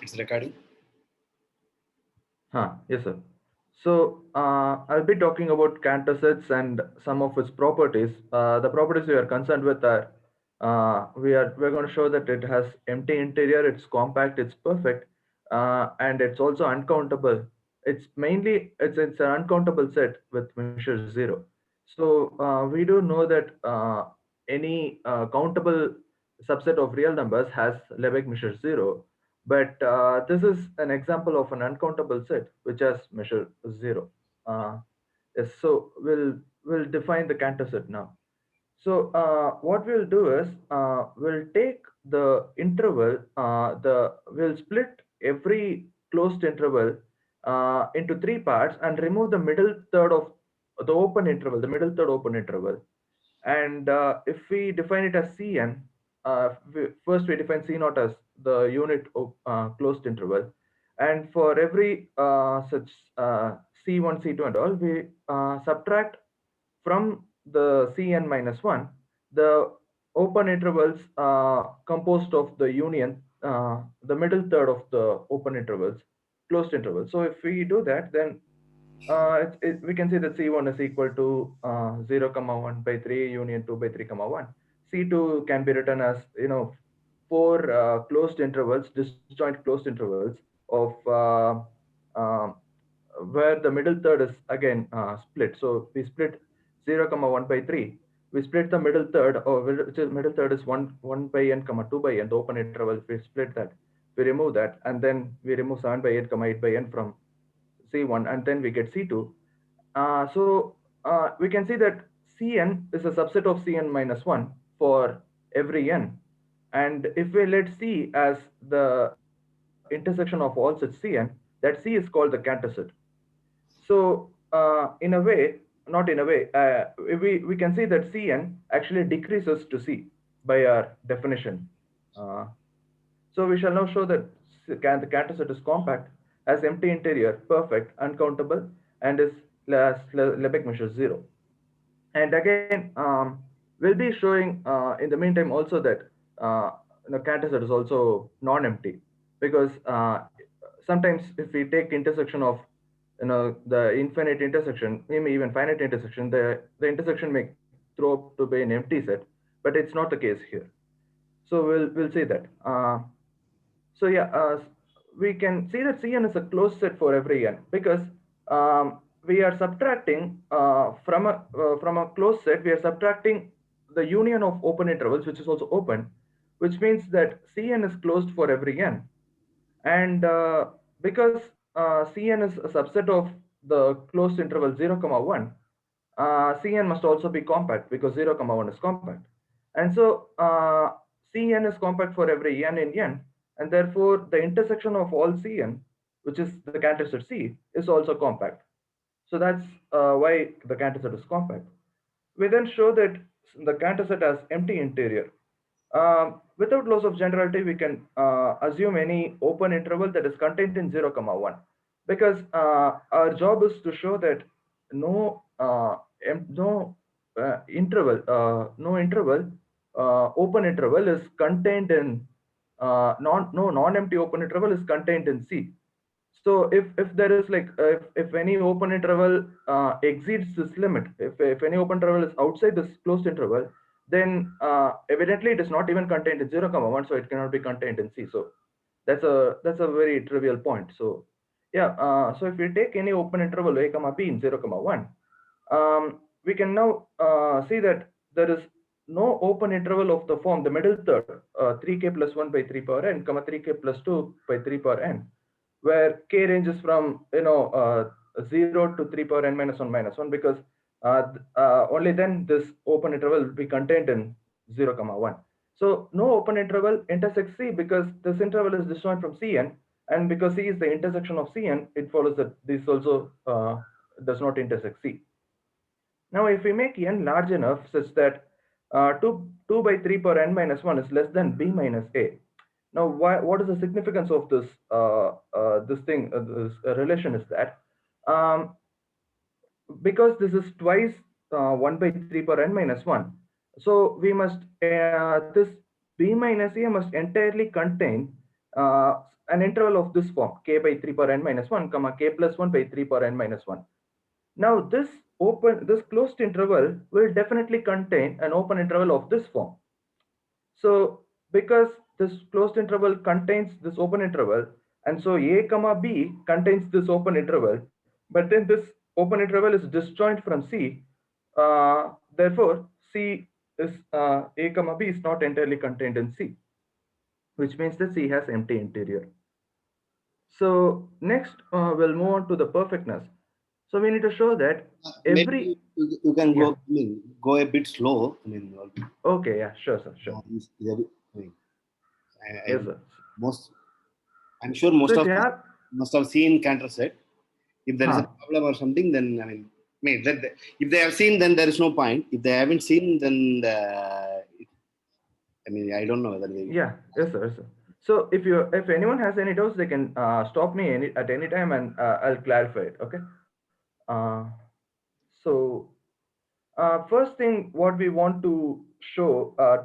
It's recording. Yes, sir. So I'll be talking about Cantor sets and some of its properties. The properties we are concerned with are we're going to show that it has empty interior, it's compact, it's perfect, and it's also uncountable. It's an uncountable set with measure zero. So we do know that any countable subset of real numbers has Lebesgue measure zero, but this is an example of an uncountable set which has measure zero. Uh, yes, so we'll define the Cantor set now. So what we'll do is we'll take the interval, we'll split every closed interval into three parts and remove the middle third of the open interval, the middle third open interval. And if we define it as Cn, first we define C naught as the unit of closed interval. And for every such C1, C2 and all, we subtract from the Cn minus 1, the open intervals composed of the union, the middle third of the open intervals, closed intervals. So if we do that, then we can see that C1 is equal to 0, comma 1 by 3 union 2 by 3, comma 1. C2 can be written as, four closed intervals, disjoint closed intervals of where the middle third is again split. So we split 0, comma 1 by 3. We split the middle third, or which is middle third is 1 by n, comma 2 by n, the open interval. We split that. We remove that, and then we remove 7 by 8, comma 8 by n from C1, and then we get C2. So we can see that Cn is a subset of Cn minus 1 for every n. And if we let C as the intersection of all such Cn, that C is called the Cantor set. So in a way, not in a way, we can see that Cn actually decreases to C by our definition. Uh, so we shall now show that the Cantor set is compact, has empty interior, perfect, uncountable, and is Lebesgue measure zero. And again, we'll be showing in the meantime also that uh, Cantor set is also non-empty, because sometimes if we take intersection of the infinite intersection, maybe even finite intersection, the intersection may throw up to be an empty set, but it's not the case here. So we'll see that. So yeah, we can see that Cn is a closed set for every n, because we are subtracting from a closed set, we are subtracting the union of open intervals, which is also open, which means that Cn is closed for every n. And because Cn is a subset of the closed interval 0, comma 1, Cn must also be compact, because 0, comma 1 is compact. And so Cn is compact for every n in n, and therefore the intersection of all Cn, which is the Cantor set C, is also compact. So that's why the Cantor set is compact. We then show that the Cantor set has empty interior. Without loss of generality, we can assume any open interval that is contained in 0, comma 1, because our job is to show that no no interval, open interval is contained in no non-empty open interval is contained in C. So if there is like if any open interval exceeds this limit, if any open interval is outside this closed interval, then evidently it is not even contained in 0, comma 1, so it cannot be contained in C. So that's a very trivial point. So yeah, so if we take any open interval a comma b in 0, comma 1, we can now see that there is no open interval of the form the middle third, 3k plus 1 by 3 power n, comma 3k plus 2 by 3 power n, where k ranges from 0 to 3 power n minus 1, because only then this open interval will be contained in 0, comma 1. So no open interval intersects C, because this interval is disjoint from Cn, and because C is the intersection of Cn, it follows that this also does not intersect C. Now, if we make n large enough such that 2 by 3 power n minus 1 is less than b minus a. Now, what is the significance of this relation is that um, because this is twice 1 by 3 power n minus 1, so we must this b minus a must entirely contain an interval of this form, k by 3 power n minus 1, comma k plus 1 by 3 power n minus 1. Now this closed interval will definitely contain an open interval of this form. So because this closed interval contains this open interval, and so a comma b contains this open interval, but then this open interval is disjoint from C. Therefore, C is a comma b is not entirely contained in C, which means that C has empty interior. So next, we'll move on to the perfectness. So we need to show that every Maybe you can yeah. go a bit slow. I mean, Okay, yeah, sure, sir, sure. I mean, Yes, sir. most I'm sure So most if of you have, must have seen Cantor set. If there is a huh, problem or something, then if they have seen, then there is no point. If they haven't seen, then I don't know whether they. yeah, yes, sir, yes, sir. So if anyone has any doubts, they can stop me at any time, and I'll clarify it. Okay. Uh, so first thing, what we want to show that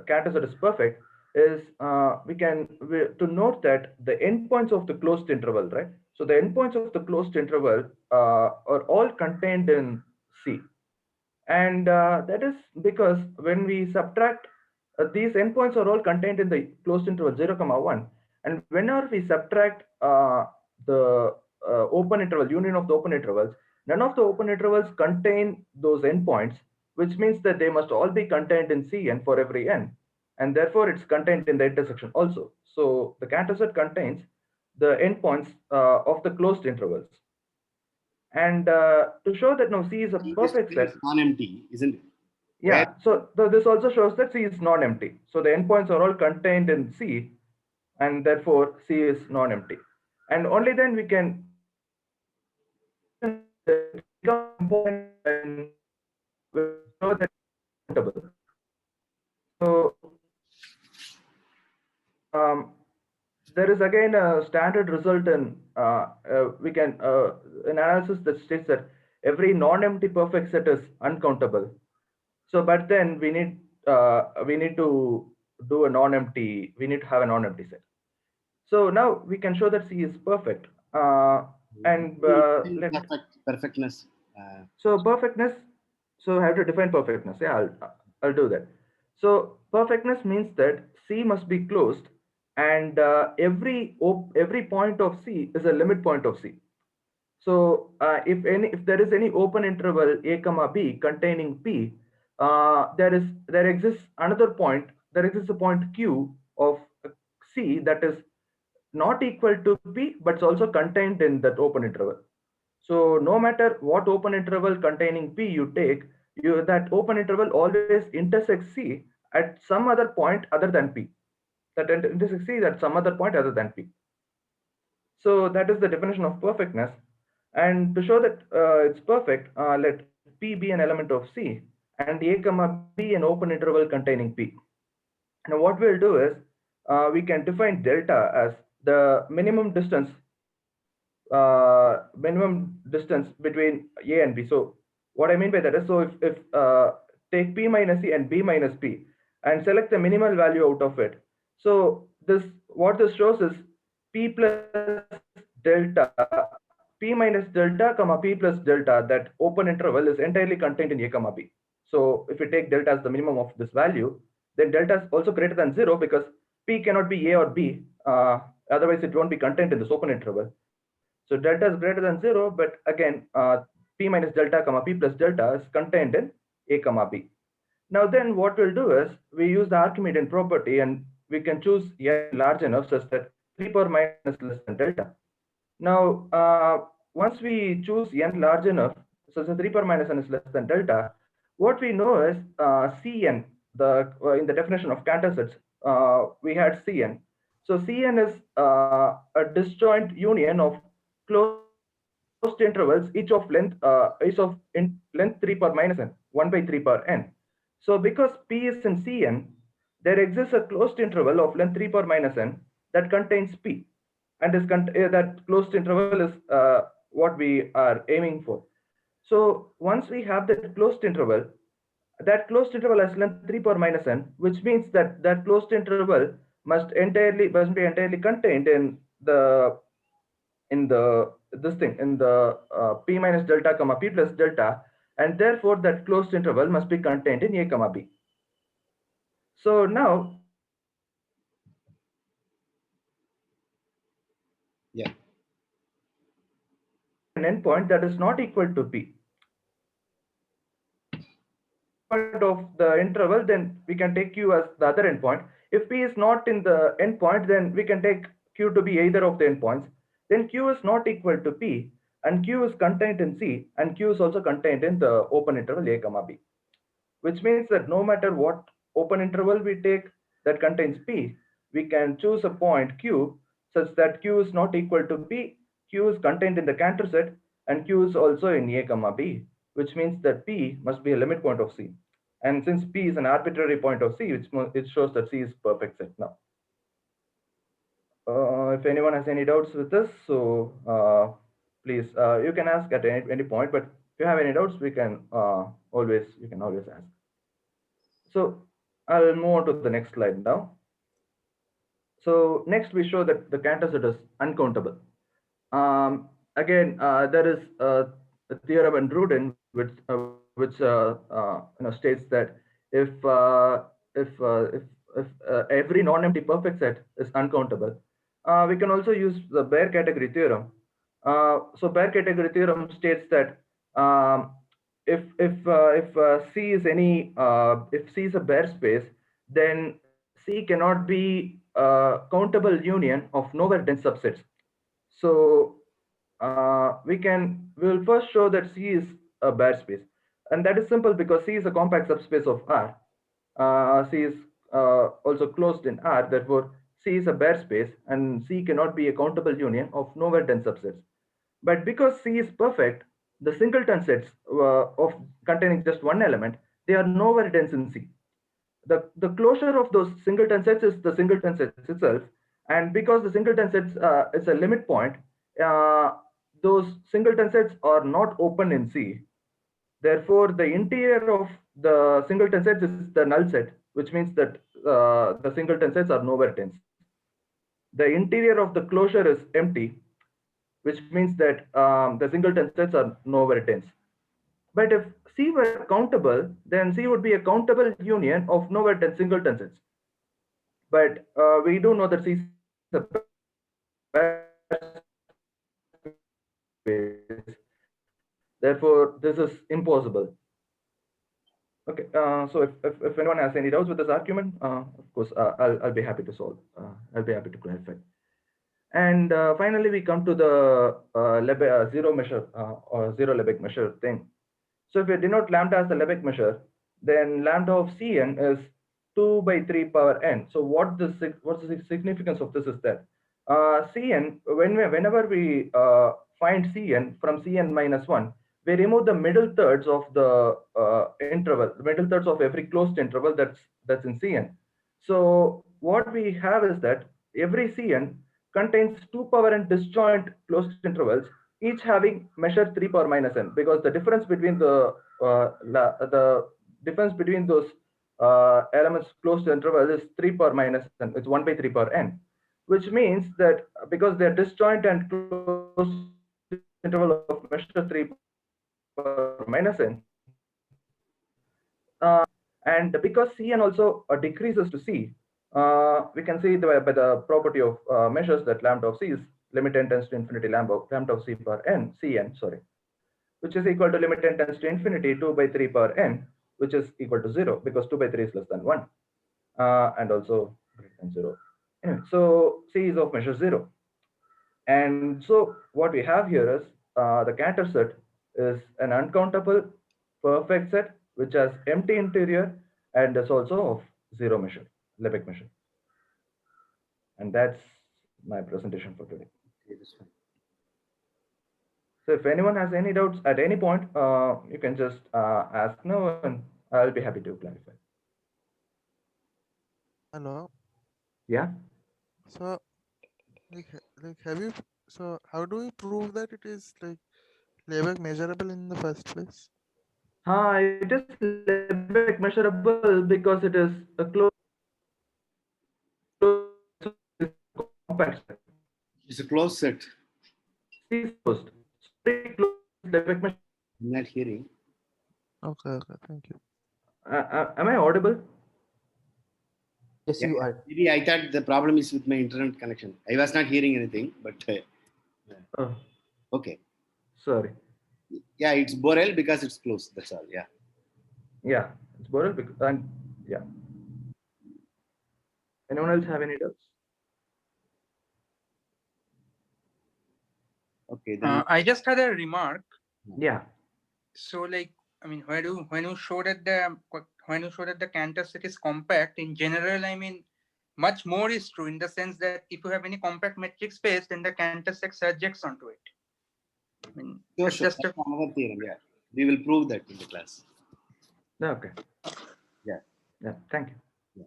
Cantor set is perfect is to note that the endpoints of the closed interval, right? So the endpoints of the closed interval are all contained in C. And that is because when we subtract, these endpoints are all contained in the closed interval 0 comma 1, and whenever we subtract the open interval, union of the open intervals, none of the open intervals contain those endpoints, which means that they must all be contained in Cn for every n, and therefore it's contained in the intersection also. So the Cantor set contains the endpoints of the closed intervals. And to show that now C is a This perfect is set, non-empty, isn't it? Where yeah, so this also shows that C is non-empty. So the endpoints are all contained in C, and therefore C is non-empty. And only then we can mention that it becomes component when we show that C is countable. So um, there is again a standard result in we can an analysis that states that every non-empty perfect set is uncountable. So, but then we need to do a non-empty. We need to have a non-empty set. So now we can show that C is perfect. And let perfectness. so perfectness. So I have to define perfectness. Yeah, I'll do that. So perfectness means that C must be closed, and every point of C is a limit point of C. So if there is any open interval a comma b containing p, there exists another point. There exists a point q of c that is not equal to p, but it's also contained in that open interval. So no matter what open interval containing p you take, that open interval always intersects c at some other point other than p. That intersects c at some other point other than p. So that is the definition of perfectness. And to show that it's perfect, let P be an element of C and A comma B an open interval containing P. Now what we'll do is we can define delta as the minimum distance between A and B. So what I mean by that is, so if take P minus C and B minus P and select the minimal value out of it. So what this shows is P plus delta, P minus delta comma P plus delta, that open interval is entirely contained in A comma B. So if we take delta as the minimum of this value, then delta is also greater than 0 because P cannot be A or B, otherwise it won't be contained in this open interval. So delta is greater than 0, but again, P minus delta comma P plus delta is contained in A comma B. Now then what we'll do is we use the Archimedean property, and we can choose n large enough such that 3 power minus n is less than delta. Now, once we choose n large enough, so 3 power minus n is less than delta, what we know is Cn, in the definition of Cantor sets, we had Cn. So Cn is a disjoint union of closed intervals, each of length 3 power minus n, 1 by 3 power n. So because P is in Cn, there exists a closed interval of length 3 power minus n that contains P, and that closed interval is what we are aiming for. So once we have that closed interval has length 3 power minus n, which means that that closed interval must be entirely contained in the this thing in the p minus delta comma p plus delta, and therefore that closed interval must be contained in a comma b. So now Yeah. an endpoint that is not equal to p point of the interval, then we can take q as the other endpoint. If p is not in the endpoint, then we can take q to be either of the endpoints. Then q is not equal to p, and q is contained in c, and q is also contained in the open interval a comma b, which means that no matter what open interval we take that contains p, we can choose a point q such that q is not equal to p, q is contained in the Cantor set, and q is also in a comma b, which means that p must be a limit point of c. And since p is an arbitrary point of c, it shows that c is perfect set now. If anyone has any doubts with this, so please, you can ask at any point, but if you have any doubts, you can always ask. So I'll move on to the next slide now. So next we show that the Cantor set is uncountable. Again, there is a theorem in Rudin which states that if every non-empty perfect set is uncountable, we can also use the bare category theorem. So bare category theorem states that if C is if C is a bare space, then C cannot be a countable union of nowhere dense subsets. So we'll first show that C is a bare space, and that is simple because C is a compact subspace of R. C is also closed in R, therefore C is a bare space, and C cannot be a countable union of nowhere dense subsets. But because C is perfect, the singleton sets of containing just one element, they are nowhere dense in C. The closure of those singleton sets is the singleton sets itself, and because the singleton sets is a limit point, uh, those singleton sets are not open in C. Therefore, the interior of the singleton sets is the null set, which means that the singleton sets are nowhere dense. The interior of the closure is empty, which means that the singleton sets are nowhere dense. But if C were countable, then C would be a countable union of nowhere dense singleton sets. But we do know that C is a space. Therefore, this is impossible. Okay, so if anyone has any doubts with this argument, of course, I'll be happy to solve. I'll be happy to clarify. And finally, we come to the zero measure or zero Lebesgue measure thing. So if we denote lambda as the Lebesgue measure, then lambda of Cn is 2 by 3 power n. So what's the significance of this is that Cn, whenever we find Cn from Cn minus 1, we remove the middle thirds of the interval, middle thirds of every closed interval that's in Cn. So what we have is that every Cn contains 2 power n disjoint closed intervals, each having measure 3 power minus n, because the difference between the difference between those elements closed to interval is 3 power minus n. It's 1 by 3 power n, which means that because they're disjoint and closed interval of measure 3 power minus n, and because Cn also decreases to C, we can see by the property of measures that lambda of C is limit n tends to infinity lambda of C power n, Cn, sorry, which is equal to limit n tends to infinity 2 by 3 power n, which is equal to 0 because 2 by 3 is less than 1 and also greater than 0. Anyway, so C is of measure 0. And so what we have here is the Cantor set is an uncountable perfect set which has empty interior and is also of zero measure, Lebesgue measure. And that's my presentation for today. So if anyone has any doubts at any point, you can just ask now and I'll be happy to clarify. Hello. Yeah. So, so how do we prove that it is like Lebesgue measurable in the first place? It is Lebesgue measurable because it is a closed It's a closed set. C is closed. String closed. Lebesgue measure. I'm not hearing. Okay, okay, thank you. Am I audible? Yes, Yeah, you are. maybe I thought the problem is with my internet connection. I was not hearing anything, but Oh, okay. sorry. Yeah, it's Borel because it's closed. That's all. Yeah. Yeah, it's Borel because, and yeah. Anyone else have any doubts? Okay. Then I just had a remark. Yeah. So, like, I mean, when you show that the Cantor set is compact, in general, I mean, much more is true in the sense that if you have any compact metric space, then the Cantor set surjects onto it. I mean, sure, it's sure. just a That's another theorem. Yeah, we will prove that in the class. Okay. Yeah. Yeah. Thank you. Yeah.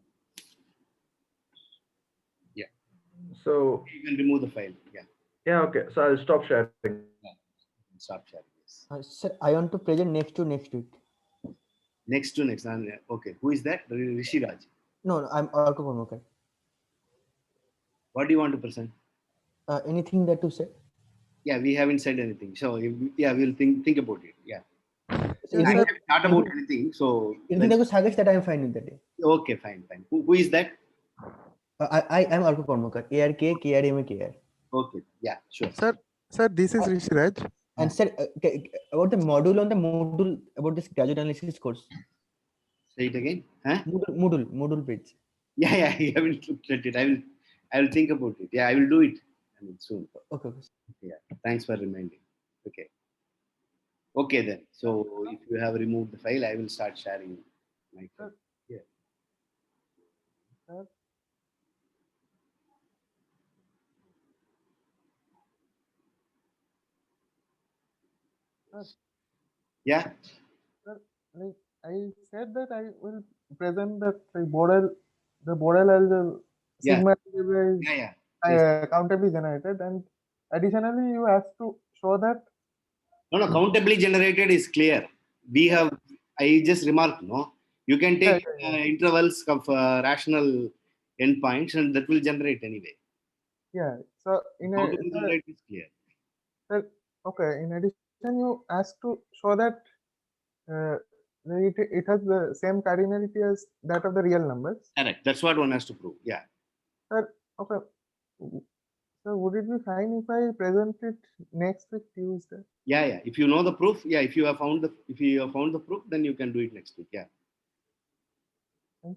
Yeah. So You can remove the file. Yeah. yeah. Okay. So I'll stop sharing. Stop sharing. Yes. Sir, I want to present next week. Next to next. Okay. Who is that? Rishi Raj. No, I'm Arko Parmakar. What do you want to present? Anything that you said? Yeah, we haven't said anything. So yeah, we'll think about it. Yeah. Anything, I sir, have not about anything. So anything that you suggest that I am fine with that day. okay, fine. Who is that? I am Arko Parmakar. ARK, KRMA, KR. Okay. Yeah, sure. Sir, this is Rishi Raj. And sir, about the module about this graduate analysis course. Say it again. Huh? Moodle page. Yeah, I haven't looked at it. I will think about it. Yeah, I will do it. I mean, soon. Okay. Yeah. Thanks for reminding. Okay. Okay then. So if you have removed the file, I will start sharing my file. Yeah. Sir, Yeah. sir, like I said that I will present that the Borel as a Yeah. sigma algebra is Yeah. Yes. countably generated, and additionally you have to show that No, countably generated is clear. I just remarked, no? You can take intervals of rational endpoints and that will generate anyway. yeah. So Countably generated is clear. sir, okay. In addition, you asked to show that it has the same cardinality as that of the real numbers. Correct. That's what one has to prove. Yeah. Sir, okay. So would it be fine if I present it next week Tuesday? Yeah. If you know the proof, yeah. If you have found the proof, then you can do it next week. Yeah.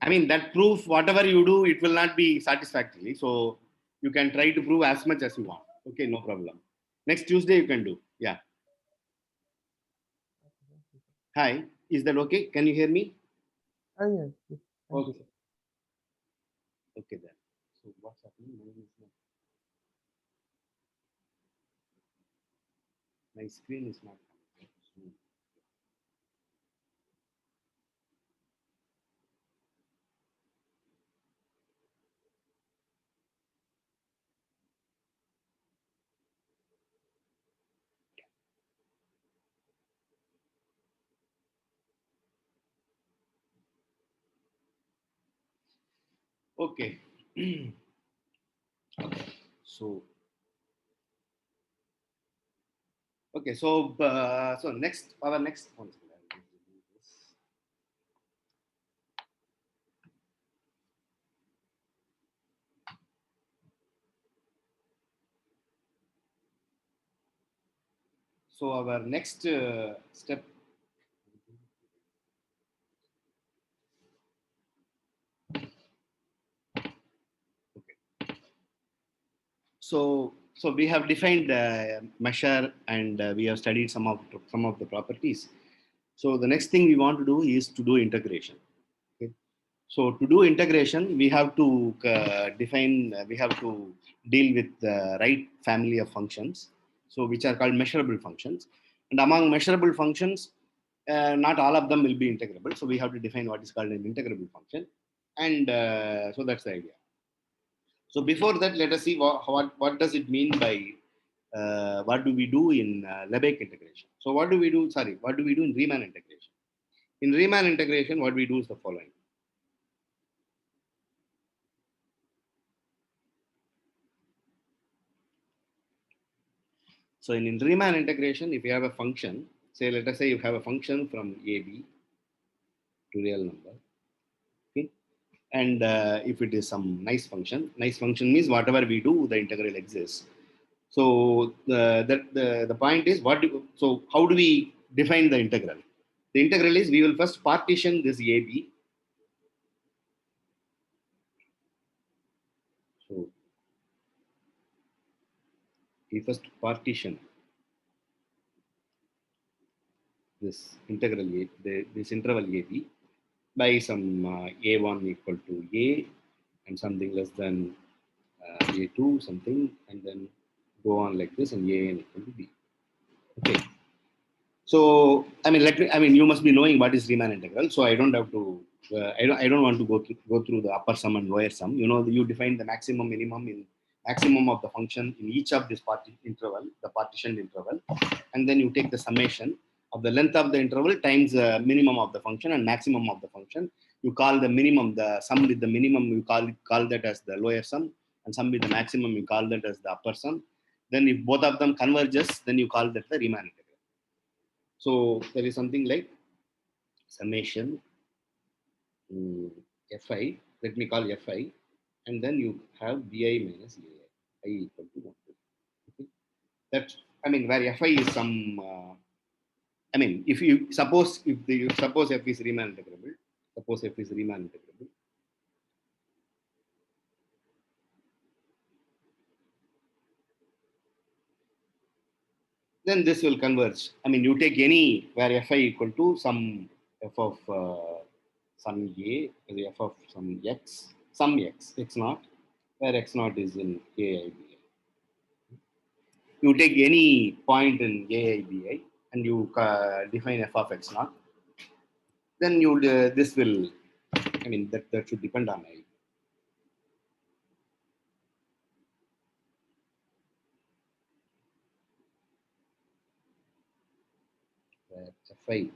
I mean that proof, whatever you do, it will not be satisfactory. So you can try to prove as much as you want. Okay, no problem. Next Tuesday you can do. Yeah. Hi. Is that okay? Can you hear me? Yes. Thank you, Okay. sir. Okay then. So what's happening? My screen is not coming. Okay. So okay. So next our next one. So our next step. Okay. So we have defined measure and we have studied some of the properties. So the next thing we want to do is to do integration. Okay. So to do integration, we have to we have to deal with the right family of functions, so which are called measurable functions. And among measurable functions, not all of them will be integrable. So we have to define what is called an integrable function. And so that's the idea. So before that, let us see what does it mean by what do we do in Lebesgue integration. So what do we do? Sorry, what do we do in Riemann integration? In Riemann integration, what we do is the following. So in Riemann integration, if you have a function, say let us say you have a function from AB to real number, okay, and if it is some nice function means whatever we do, the integral exists. So the point is so how do we define the integral? The integral is we will first partition this AB. So we first partition this integral this interval AB by some A1 equal to A and something less than A2 something, and then go on like this, and AN equal to B. Okay. So I mean you must be knowing what is Riemann integral. So I don't have to. I don't want to go through the upper sum and lower sum. You know, you define the maximum, minimum in maximum of the function in each of this interval, the partitioned interval, and then you take the summation of the length of the interval times the minimum of the function and maximum of the function. You call the minimum, the sum with the minimum, you call that as the lower sum, and sum with the maximum, you call that as the upper sum. Then if both of them converges, then you call that the Riemann integral. So there is something like summation Fi, let me call Fi, and then you have Bi minus Ai, I equal to 1. Okay. That's, I mean, where Fi is some, I mean, if you suppose, suppose F is Riemann integrable, suppose F is Riemann integrable, then this will converge. I mean, you take any where Fi equal to some F of some A, F of some X, X naught, where X naught is in AIBI. You take any point in AIBI and you define F of X naught, then you this will, I mean, that should depend on I. Where Fi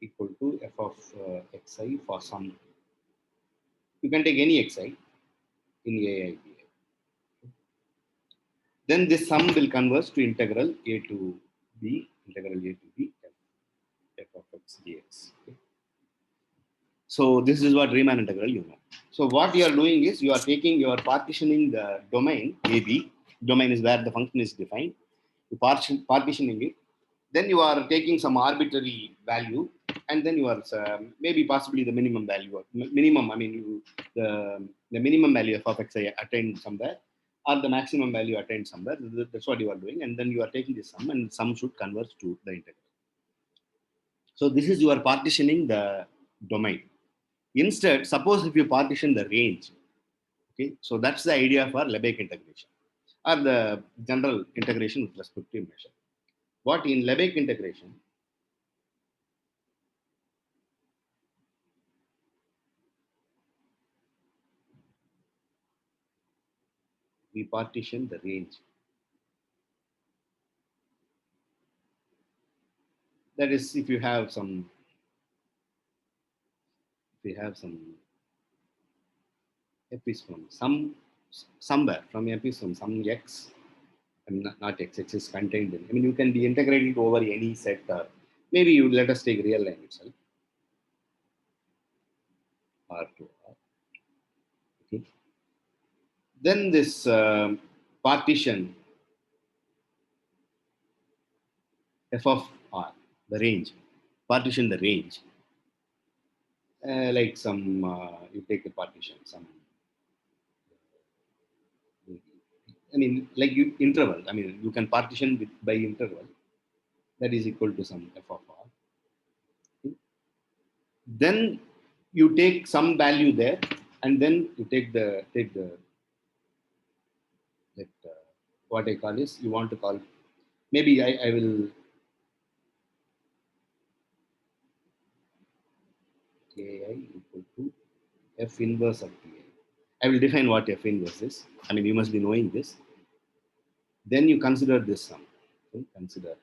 equal to F of Xi for some. You can take any Xi in AIBI. Then this sum will converge to integral A to B, F of X dx. Okay. So this is what Riemann integral you know. So what you are doing is you are partitioning the domain AB. Domain is where the function is defined. You partitioning it. Then you are taking some arbitrary value, and then you are maybe possibly the minimum value. Minimum, I mean, the minimum value of X attained somewhere, or the maximum value attained somewhere. That's what you are doing, and then you are taking this sum, and the sum should converge to the integral. So this is you are partitioning the domain. Instead, suppose if you partition the range, okay, so that's the idea for Lebesgue integration or the general integration with respect to measure. What in Lebesgue integration, we partition the range. That is, if you have some epistome, somewhere from epistome, some X, I mean, not X is contained in. I mean, you can be integrated over any set. Maybe you let us take real line itself. R to R. Okay. Then this partition F of R, the range, partition the range. Like some, you take a partition, some, I mean, like interval. I mean, you can partition by interval. That is equal to some F of R. Okay. Then you take some value there, and then you take the what I call is, you want to call, maybe I will AI equal to F inverse of TI. I will define what F inverse is. I mean, you must be knowing this. Then you consider this sum. Okay? Consider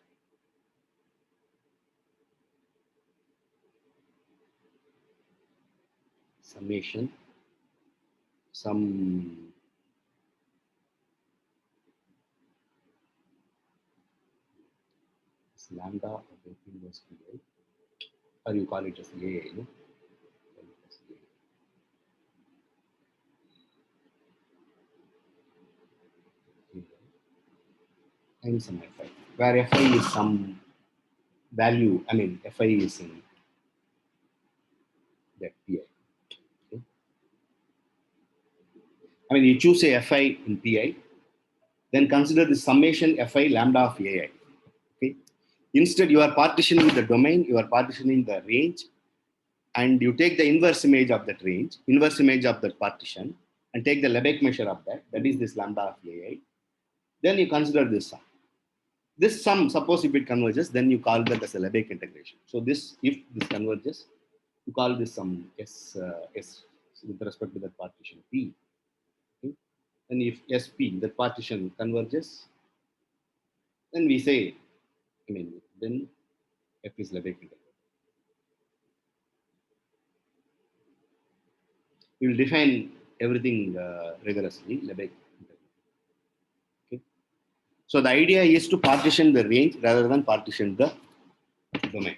summation, some It's lambda of F inverse Pi, or you call it as AI, no? Call it as AI. And some Fi, where Fi is some value, I mean, Fi is in that Pi. Okay? I mean, you choose a Fi in Pi, then consider the summation Fi lambda of AI. Okay? Instead, you are partitioning the domain, you are partitioning the range, and you take the inverse image of that range, inverse image of that partition, and take the Lebesgue measure of that, that is this lambda of AI. Then you consider this sum. This sum, suppose if it converges, then you call that as a Lebesgue integration. So this, if this converges, you call this sum S with respect to that partition P. Okay? And if SP, that partition converges, then we say, I mean, then F is Lebesgue integration. We will define everything rigorously, Lebesgue. Okay. So the idea is to partition the range rather than partition the domain.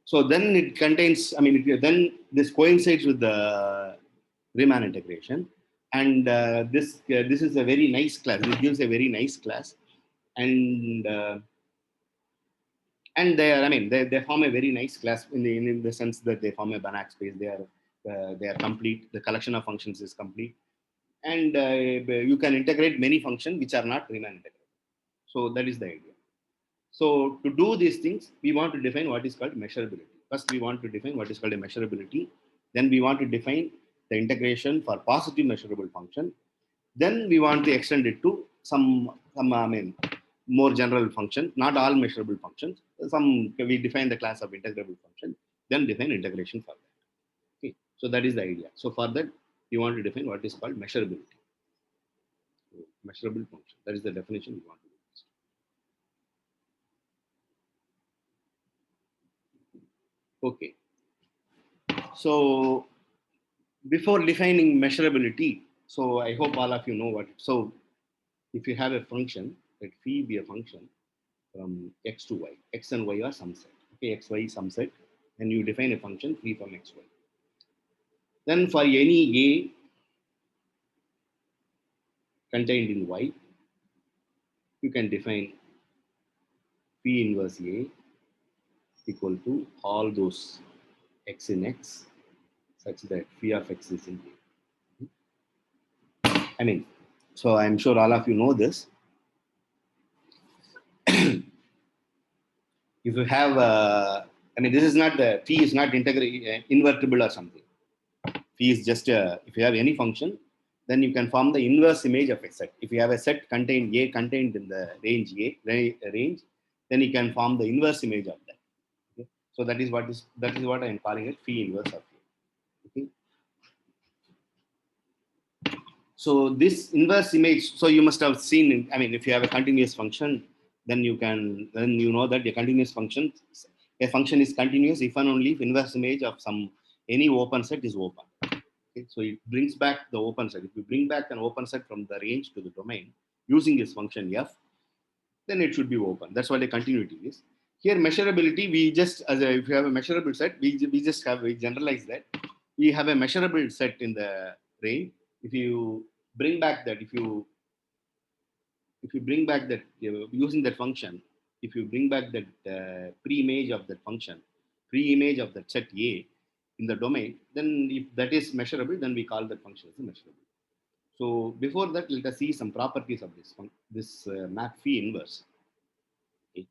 So then it contains, I mean, then this coincides with the Riemann integration. And this is a very nice class. It gives a very nice class. And they are, I mean, they form a very nice class in the sense that they form a Banach space. They are complete. The collection of functions is complete. And you can integrate many functions which are not Riemann integrated. So that is the idea. So to do these things, we want to define what is called measurability. First, we want to define what is called a measurability. Then we want to define the integration for positive measurable function. Then we want to extend it to some I mean, more general function, not all measurable functions. We define the class of integrable function, then define integration for that. Okay. So that is the idea. So for that, you want to define what is called measurability. So measurable function. That is the definition we want to do. Okay. So before defining measurability, so I hope all of you know what. So if you have a function, let phi be a function from x to y. X and y are some set. Okay, x, y is some set. And you define a function phi from x, y. Then for any a contained in y, you can define phi inverse a equal to all those x in x such that phi of x is in a. I mean, so I'm sure all of you know this. If you have, I mean, this is not the phi is not invertible or something. Phi is just if you have any function, then you can form the inverse image of a set. If you have a set contained in the range A range, then you can form the inverse image of that. Okay? So that is what I am calling it phi inverse of A. Okay? So this inverse image, so you must have seen, I mean, if you have a continuous function, then you know that a continuous function, a function is continuous if and only if inverse image of any open set is open. Okay? So it brings back the open set. If you bring back an open set from the range to the domain using this function f, then it should be open. That's what a continuity is. Here measurability, we just, if you have a measurable set, we generalize that. We have a measurable set in the range. If you bring back that, if you bring back that using that function, if you bring back that pre-image of that function, pre-image of that set A in the domain, then if that is measurable, then we call that function as measurable. So before that, let us see some properties of this map phi inverse. Okay.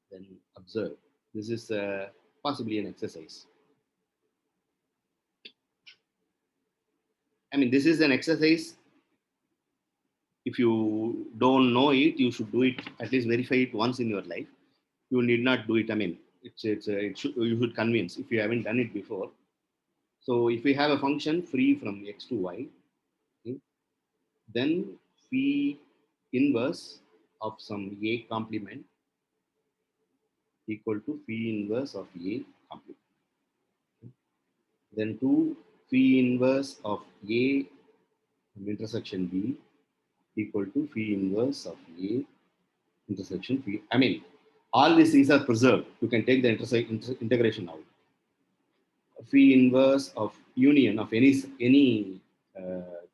Then observe. This is possibly an exercise. I mean, this is an exercise. If you don't know it, you should do it, at least verify it once in your life. You need not do it. I mean, you should convince if you haven't done it before. So if we have a function free from x to y, okay, then phi inverse of some a complement equal to phi inverse of a complement. Okay. Then 2 phi inverse of a intersection b equal to phi inverse of a intersection phi. I mean, All these things are preserved. You can take the integration out. Phi inverse of union of any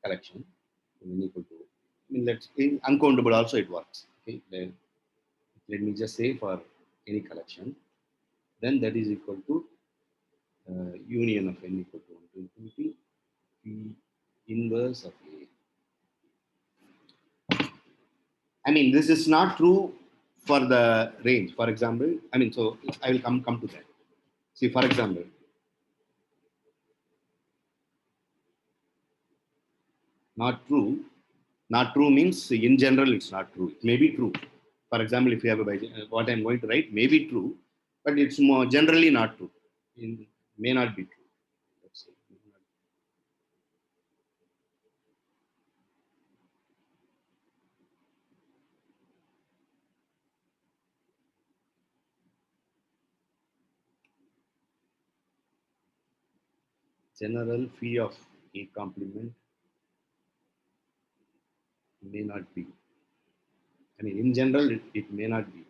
collection equal to, I mean, let's in uncountable also it works. Okay, let me just say for any collection, then that is equal to union of n equal to 1 to infinity P inverse of A. I mean, this is not true for the range. For example, I mean, so I will come to that. See, for example, not true. Not true means in general it's not true. It may be true. For example, if you have what I'm going to write may be true, but it's more generally not true. May not be true. Let's say. General phi of A complement may not be. I mean, in general, it may not be.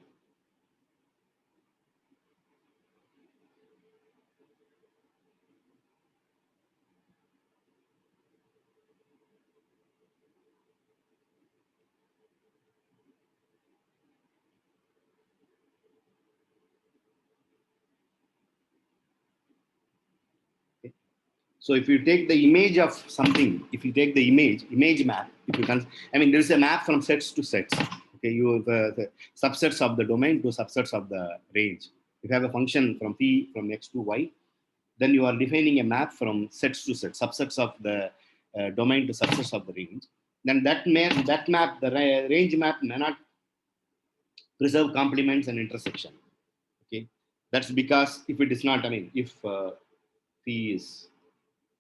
So if you take the image of something, if you take the image map, if you can, I mean, there is a map from sets to sets. Okay, you have the subsets of the domain to subsets of the range. If you have a function from p from x to y, then you are defining a map from sets to sets, subsets of the domain to subsets of the range. Then that map, the range map, may not preserve complements and intersection. Okay, that's because if it is not, I mean, if p is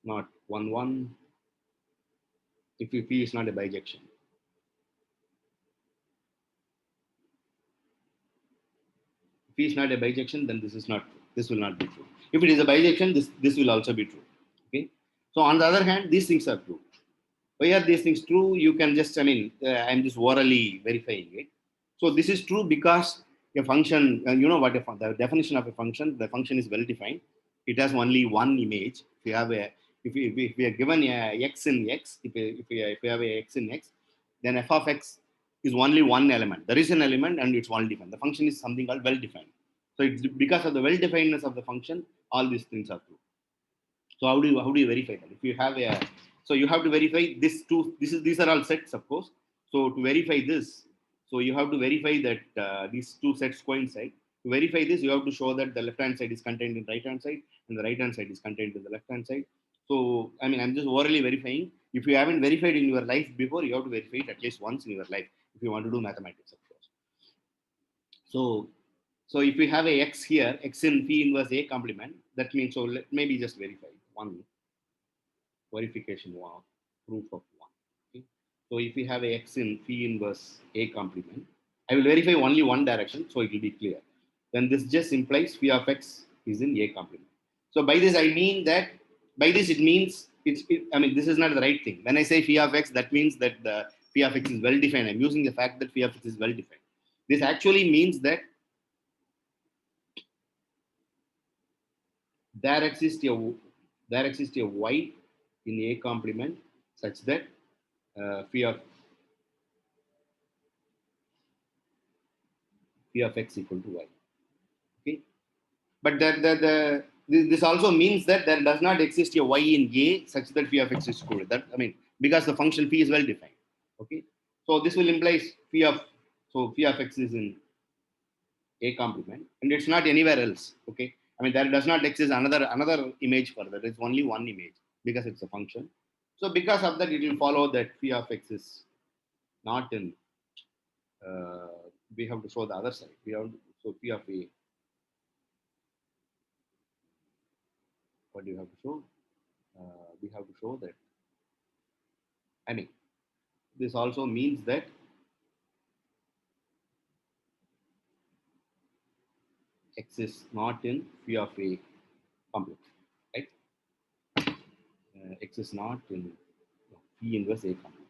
not 1 1, if p is not a bijection, if p is not a bijection, then this is not true. This will not be true. If it is a bijection, this will also be true. Okay. So on the other hand, these things are true. Why are these things true? You can just, I mean, I'm just orally verifying it. So this is true because a function, you know what the definition of a function, the function is well defined. It has only one image. If you have a, if we are given a x in x, if we have a x in x, then f of x is only one element. There is an element and it's well defined. The function is something called well defined. So it's because of the well definedness of the function, all these things are true. So how do you verify that? If you have a, so you have to verify these are all sets, of course. So to verify this, so you have to verify that these two sets coincide. To verify this, you have to show that the left hand side is contained in right hand side and the right hand side is contained in the left hand side. So I mean, I'm just orally verifying. If you haven't verified in your life before, you have to verify it at least once in your life if you want to do mathematics, of course. So if we have a x here, x in p inverse A complement, that means, so let maybe just verify one verification one, proof of one. Okay? So if we have a x in p inverse A complement, I will verify only one direction, so it will be clear. Then this just implies phi of x is in A complement. So by this I mean that, by this it means, I mean, this is not the right thing. When I say phi of x, that means that the phi of x is well defined. I'm using the fact that phi of x is well defined. This actually means that there exists a y in A complement such that phi of x equal to y. Okay, but this also means that there does not exist a y in A such that phi of x is equal to that. I mean, because the function phi is well defined. Okay, so this will imply phi of x is in A complement and it's not anywhere else. Okay, I mean, there does not exist another image for that. It's only one image because it's a function. So because of that, it will follow that phi of x is not in. We have to show the other side. We have to, so phi of A. What do you have to show? We have to show that. I mean, this also means that x is not in phi of A complex, right? X is not in phi inverse A complex,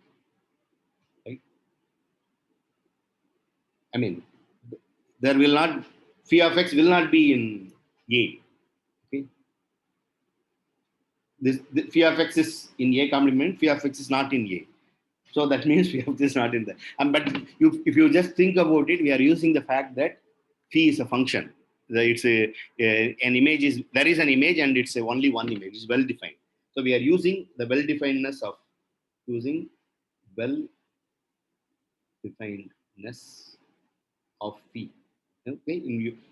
right? I mean, there will not, phi of x will not be in A. Okay. The phi of x is in A complement, phi of x is not in A. So that means phi of x is not in there. But if you just think about it, we are using the fact that phi is a function. It's an image is, there is an image and it's only one image. It's well defined. So we are using the well definedness of phi. Okay,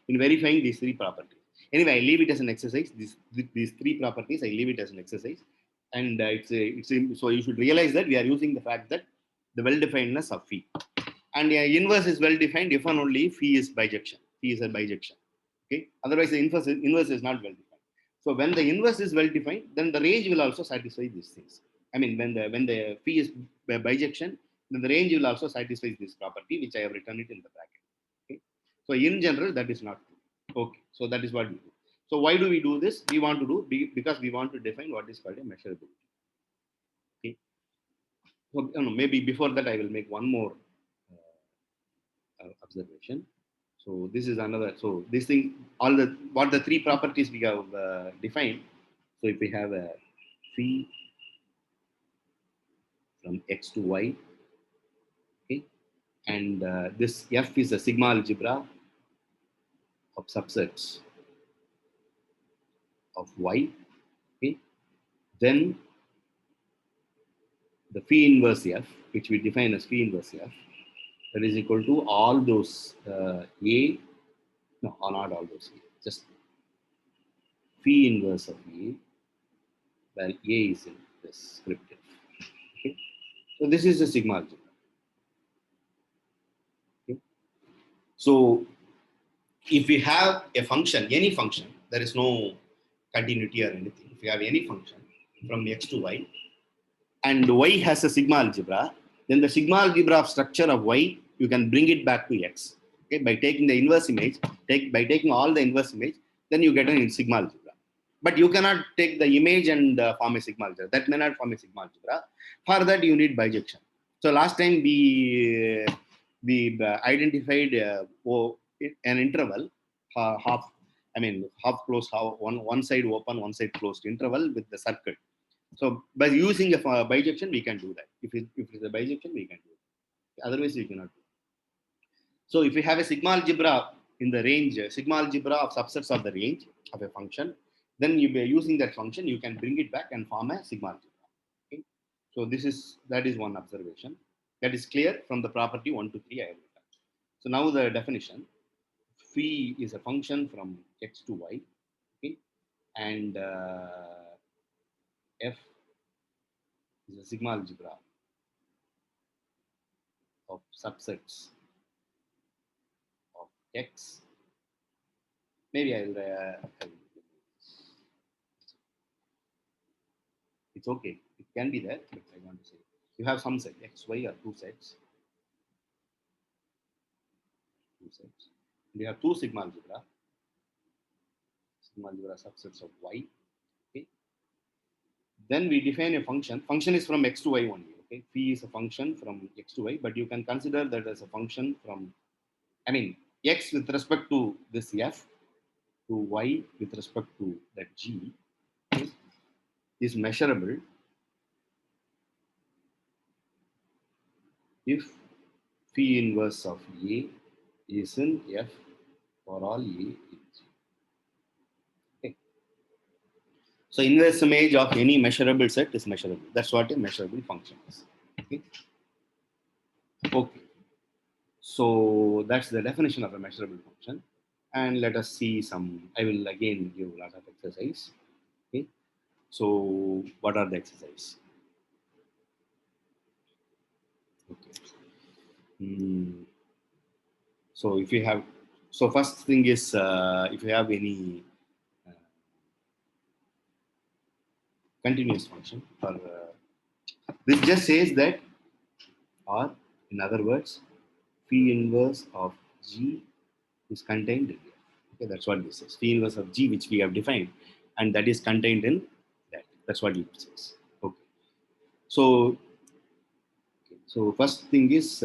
in verifying these three properties. Anyway, I leave it as an exercise. These three properties, I leave it as an exercise, and so you should realize that we are using the fact that the well definedness of phi, and inverse is well defined if and only phi is bijection. Phi is a bijection. Okay, otherwise the inverse is not well defined. So when the inverse is well defined, then the range will also satisfy these things. I mean, when the phi is bijection, then the range will also satisfy this property, which I have written it in the bracket. Okay? So in general, that is not true. Okay, so that is what we do. So why do we do this? We want to do because we want to define what is called a measurability. Okay. So maybe before that, I will make one more observation. So this is another. So this thing, what the three properties we have defined. So if we have a phi from x to y, okay, and this f is a sigma algebra of subsets of y, okay, then the phi inverse f, which we define as phi inverse f, that is equal to all those a, no, not all those a, just phi inverse of a, where a is in this script f. Okay, so this is a sigma algebra. Okay, so if we have a function, any function, there is no continuity or anything. If you have any function from x to y, and y has a sigma algebra, then the sigma algebra of structure of y, you can bring it back to x. Okay, by taking the inverse image, by taking all the inverse image, then you get a sigma algebra. But you cannot take the image and form a sigma algebra. That may not form a sigma algebra. For that, you need bijection. So last time we identified an interval, half closed, one side open, one side closed interval with the circle. So by using a bijection, we can do that. If it's a bijection, we can do it. Otherwise, we cannot do it. So if we have a sigma algebra in the range, sigma algebra of subsets of the range of a function, then you be using that function, you can bring it back and form a sigma algebra. Okay? So that is one observation. That is clear from the property 1 to 3 I have written. So now the definition. Phi is a function from x to y. Okay? And f is a sigma algebra of subsets of x. Maybe it's okay. It can be there, but I want to say you have some set x, y are two sets. And you have two sigma algebra subsets of y. Okay. Then we define a function. Function is from x to y only. Okay. Phi is a function from x to y, but you can consider that as a function from, x with respect to this f to y with respect to that g, okay, is measurable if phi inverse of a is in f for all a in g. Okay. So inverse image of any measurable set is measurable. That's what a measurable function is. Okay. Okay. So that's the definition of a measurable function. And let us see some. I will again give a lot of exercise. Okay. So what are the exercise? Okay. So if you have, so first thing is if you have any continuous function, or this just says that, or in other words, phi inverse of g is contained in here. Okay, that's what this says. Phi inverse of g, which we have defined, and that is contained in that. That's what it says. Okay. So first thing is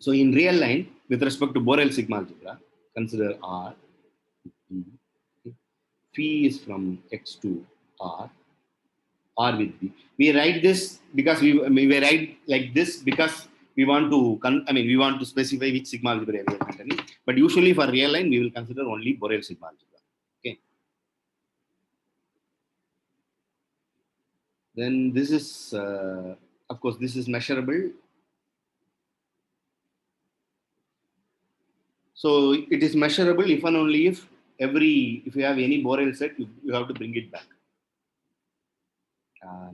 So in real line, with respect to Borel sigma algebra, consider R. Phi is from X to R. R with B. We write this because we write like this because we want to we want to specify which sigma algebra we are containing. But usually for real line, we will consider only Borel sigma algebra. Okay. Then this is, of course, this is measurable. So it is measurable if and only if if you have any Borel set, you have to bring it back.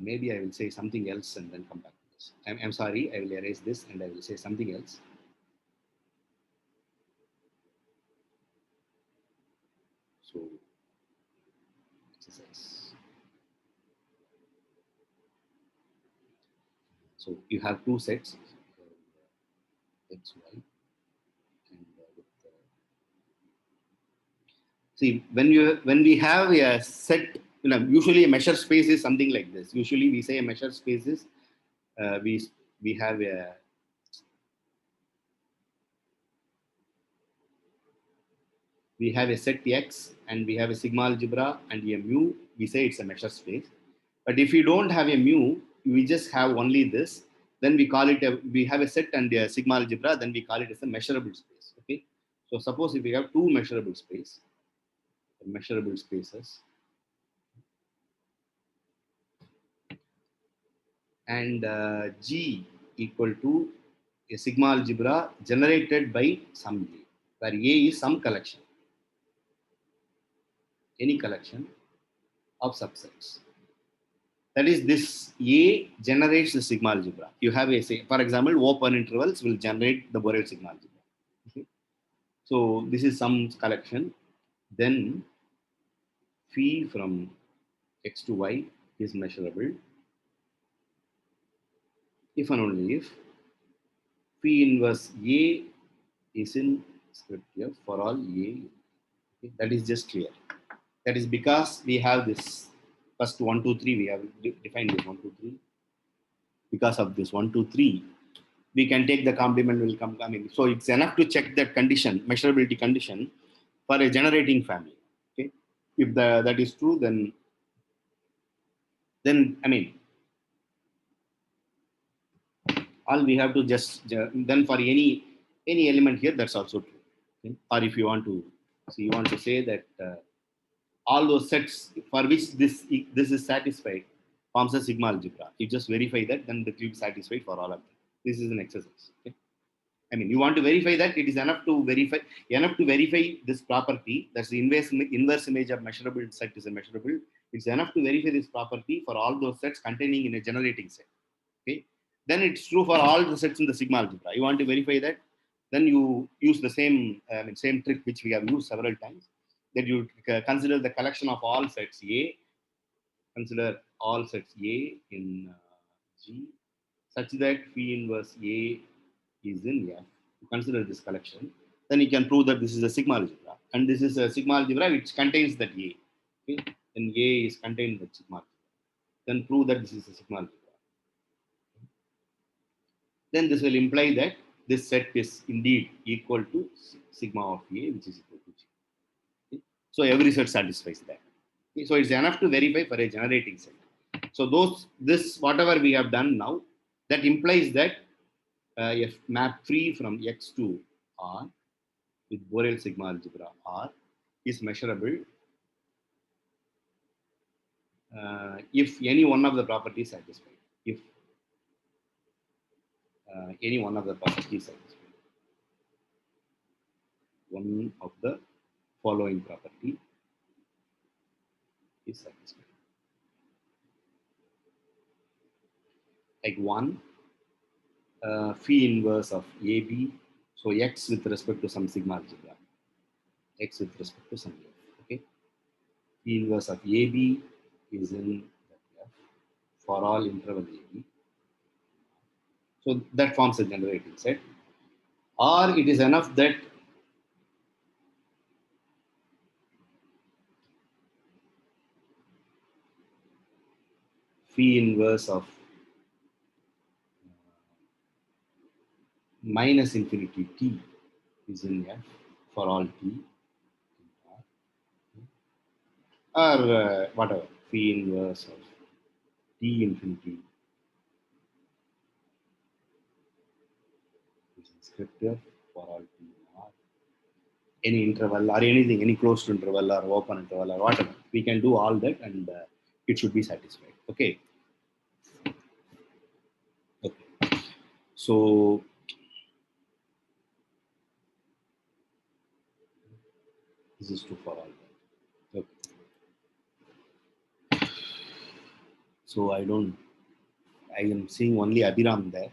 Maybe I will say something else and then come back to this. I'm sorry, I will erase this and I will say something else. So, exercise. So you have two sets, X, Y, and see, when we have a set, usually a measure space is something like this. Usually we say a measure space is we have a set X and we have a sigma algebra and a mu. We say it's a measure space. But if you don't have a mu, we just have only this. Then we call it we have a set and a sigma algebra. Then we call it as a measurable space. Okay. So suppose if we have two measurable spaces, and G equal to a sigma algebra generated by some A, where A is some collection, any collection of subsets. That is, this A generates the sigma algebra. You have a, say, for example, open intervals will generate the Borel sigma algebra. Okay. So this is some collection. Then phi from X to Y is measurable if and only if phi inverse A is in script F for all A. Okay. That is just clear. That is because we have this first 1, 2, 3. We have defined this 1, 2, 3. Because of this 1, 2, 3, we can take the complement will come. So it's enough to check that condition, measurability condition, for a generating family. Okay, if that is true, then all we have to just then for any element here, that's also true. Okay? Or if you want to, so you want to say that all those sets for which this is satisfied forms a sigma algebra. You just verify that, then the cube is satisfied for all of them. This is an exercise. Okay? You want to verify that it is enough to verify this property. That's the inverse image of measurable set is a measurable. It's enough to verify this property for all those sets containing in a generating set. Okay, then it's true for all the sets in the sigma algebra. You want to verify that, then you use the same trick which we have used several times. That you consider the collection of all sets A. Consider all sets A in G, such that phi inverse A is in F. You consider this collection, then you can prove that this is a sigma algebra, and this is a sigma algebra which contains that A. Okay, then A is contained that sigma algebra. Then prove that this is a sigma algebra. Then this will imply that this set is indeed equal to sigma of A, which is equal to G. Okay? So every set satisfies that. Okay? So it's enough to verify for a generating set. So this whatever we have done now, that implies that if map free from X to R with Borel sigma algebra R is measurable if any one of the properties satisfied. If any one of the properties satisfied, one of the following property is satisfied. Like 1, phi inverse of AB. So X with respect to some sigma algebra. X with respect to some F. Okay. Phi inverse of AB is in F for all interval AB. So that forms a generating set. Or it is enough that phi inverse of minus infinity t is in F for all t, or whatever, phi inverse of t infinity is in script F for all t r, any interval or anything, any closed interval or open interval or whatever. We can do all that and it should be satisfied. Okay. Okay. So this is true for all that. Okay. So I am seeing only Abhiram there.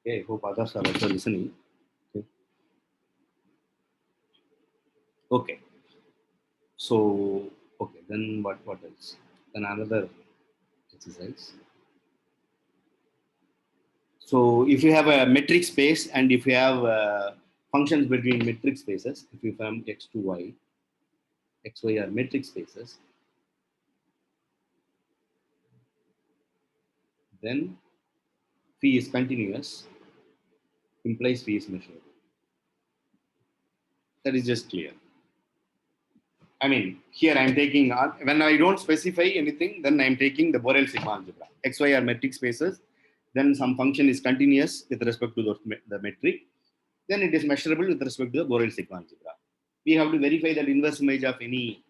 Okay, I hope others are also listening. Okay. Okay. So okay, then what else? Then another exercise. So if you have a metric space and if you have functions between metric spaces, if you have x to y, xy are metric spaces, then phi is continuous, implies phi is measurable. That is just clear. I mean, here I'm taking, when I don't specify anything, then I'm taking the Borel sigma algebra. XY are metric spaces, then some function is continuous with respect to the metric, then it is measurable with respect to the Borel sigma algebra. We have to verify that inverse image of anything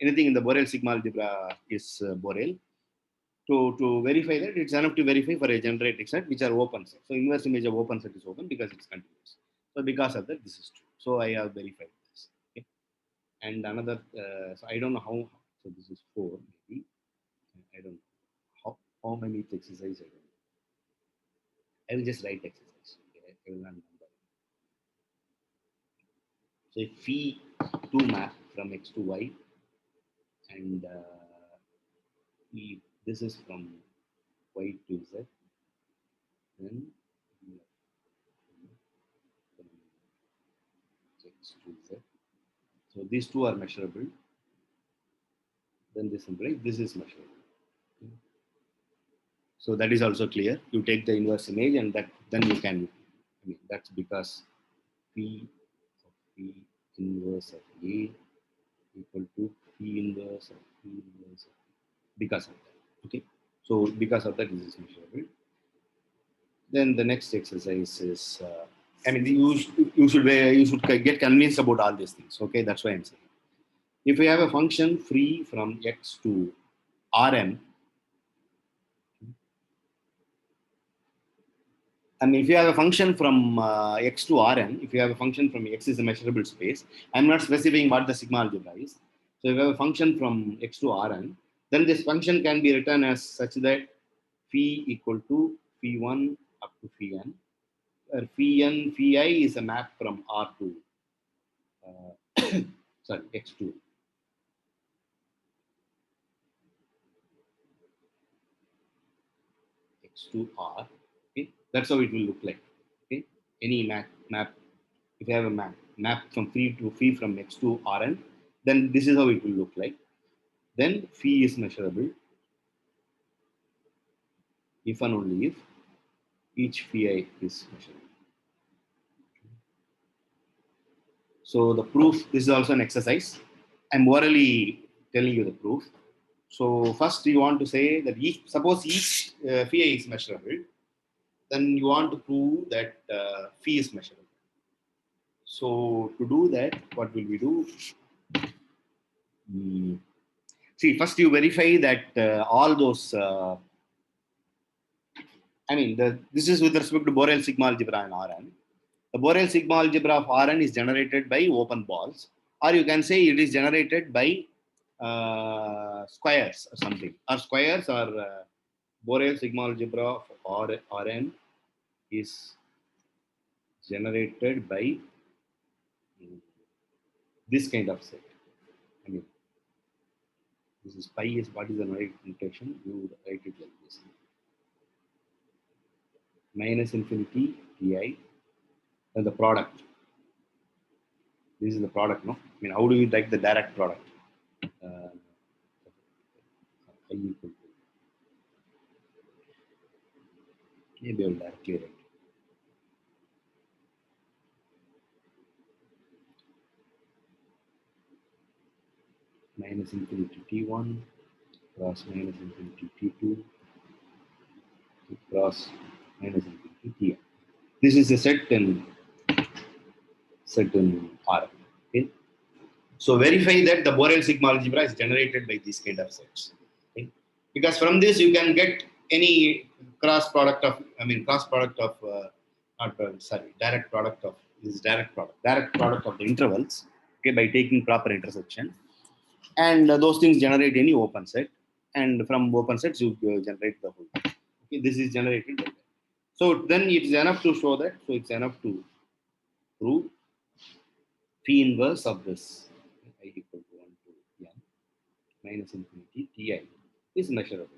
in the Borel sigma algebra is Borel. To verify that, it's enough to verify for a generating set which are open set. So inverse image of open set is open because it's continuous. So because of that, this is true. So I have verified this. Okay. And another, so I don't know how, so this is 4 maybe. I don't know how many exercises I don't know. I will just write exercise. Okay. I will not number. So if phi 2 map from x to y, and if this is from y to z, then x to z. So these two are measurable. Then this implies this is measurable. So that is also clear. You take the inverse image and that then you can, I mean, that's because P of P inverse of A equal to P inverse of P inverse of A. Because of that. Okay. So because of that, this is measurable. Then the next exercise is, I mean, you should get convinced about all these things. Okay, that's why I'm saying. If we have a function free from x to Rn, and if you have a function from x to Rn, if you have a function from x is a measurable space, I'm not specifying what the sigma algebra is. So if you have a function from x to Rn, then this function can be written as such that phi equal to phi1 up to phi n, where phi n, phi I is a map from R to, sorry, x to R. Okay, that's how it will look like. Okay, any map. If you have a map from phi from x to Rn, then this is how it will look like. Then phi is measurable if and only if each phi I is measurable. So the proof, this is also an exercise. I'm orally telling you the proof. So first you want to say that suppose each phi I is measurable, then you want to prove that phi is measurable. So to do that, what will we do? See, first you verify that all those, I mean, this is with respect to Borel sigma algebra and Rn. The Borel sigma algebra of Rn is generated by open balls, or you can say it is generated by squares or something, or squares or Borel sigma algebra of Rn is generated by this kind of set. I mean, this is pi is what is the notation? You would write it like this: minus infinity ti, and the product. This is the product, no? I mean, how do we write the direct product? I equal to, maybe I will directly write. minus infinity T1 cross minus infinity T2 cross minus infinity Tn. This is a set in R. Okay. So verify that the Borel sigma algebra is generated by these kind of sets. Okay. Because from this you can get any cross product of direct product of direct product of the intervals, okay, by taking proper intersection, and those things generate any open set, and from open sets you generate the whole. Okay, this is generated by that. So then it's enough to show that. So it's enough to prove phi inverse of this I equal to 1 to n minus infinity Ti is measurable.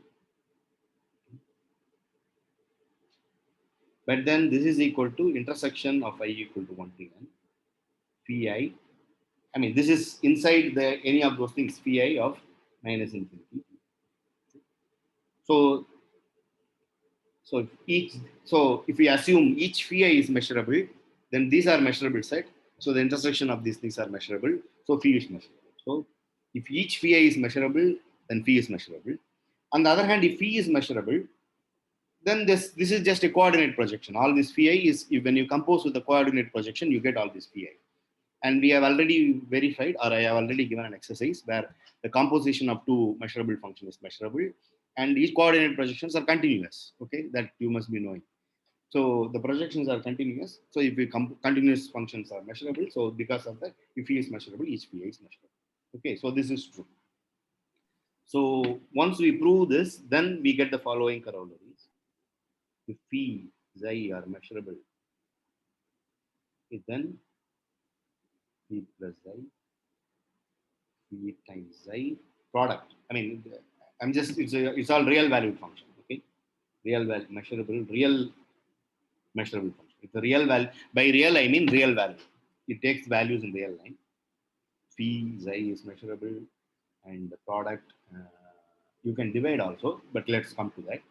But then this is equal to intersection of I equal to 1 to n phi. I mean, this is inside the any of those things phi of minus infinity. So if we assume each phi is measurable, then these are measurable set. So the intersection of these things are measurable. So phi is measurable. So if each phi is measurable, then phi is measurable. On the other hand, if phi is measurable, then this is just a coordinate projection. All this phi is, when you compose with the coordinate projection, you get all this phi. And we have already verified, or I have already given an exercise where the composition of two measurable functions is measurable, and each coordinate projections are continuous. Okay, that you must be knowing. So the projections are continuous. So if we continuous functions are measurable, so because of that, if phi is measurable, each phi is measurable. Okay, so this is true. So once we prove this, then we get the following corollaries. If phi, xi are measurable, then phi plus xi, phi times xi product. I mean, it's all real valued function. Okay, real value measurable function. It's a real value. By real I mean real value. It takes values in real line. Phi xi is measurable, and the product you can divide also, but let's come to that.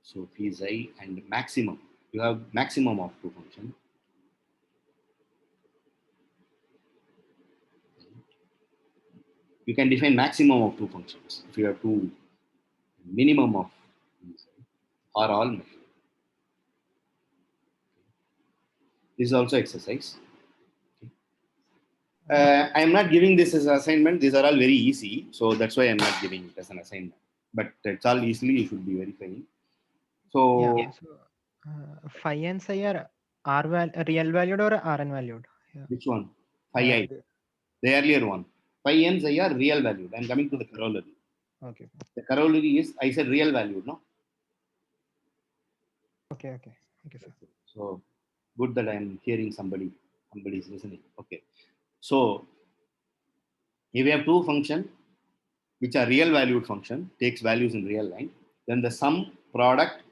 So phi xi and maximum. You have maximum of two functions. You can define maximum of two functions. If you have two, minimum of these are all measurable. This is also exercise. I am not giving this as an assignment. These are all very easy, so that's why I am not giving it as an assignment. But it's all easily you should be verifying. So, Yeah. So phi and psi are real valued or Rn valued? Yeah. which one? Phi I. The earlier one. Phi and psi are real valued. I am coming to the corollary. Okay. The corollary is, I said real valued, no? Okay, sir. So good that I am hearing somebody is listening. Okay. So if we have two functions which are real valued function, takes values in real line, then the sum product,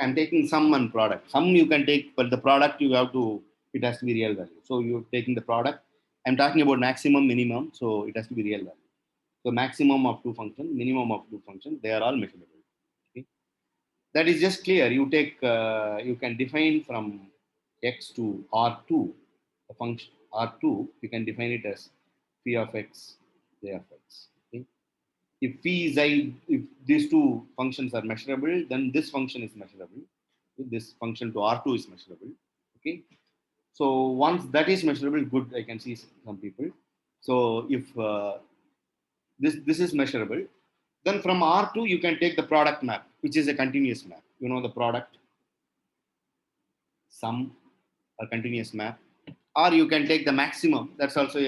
I'm taking sum and product. Sum you can take, but the product it has to be real value. So you're taking the product. I'm talking about maximum, minimum, so it has to be real value. So maximum of two functions, minimum of two functions, they are all measurable. Okay? That is just clear. You can define from x to R2, the function R2, you can define it as phi of x, j of x. Okay? If phi is I, if these two functions are measurable, then this function is measurable. This function to R2 is measurable. Okay. So once that is measurable, good, I can see some people. So if this is measurable, then from R2 you can take the product map, which is a continuous map. You know the product, sum, or continuous map. Or you can take the maximum. That's also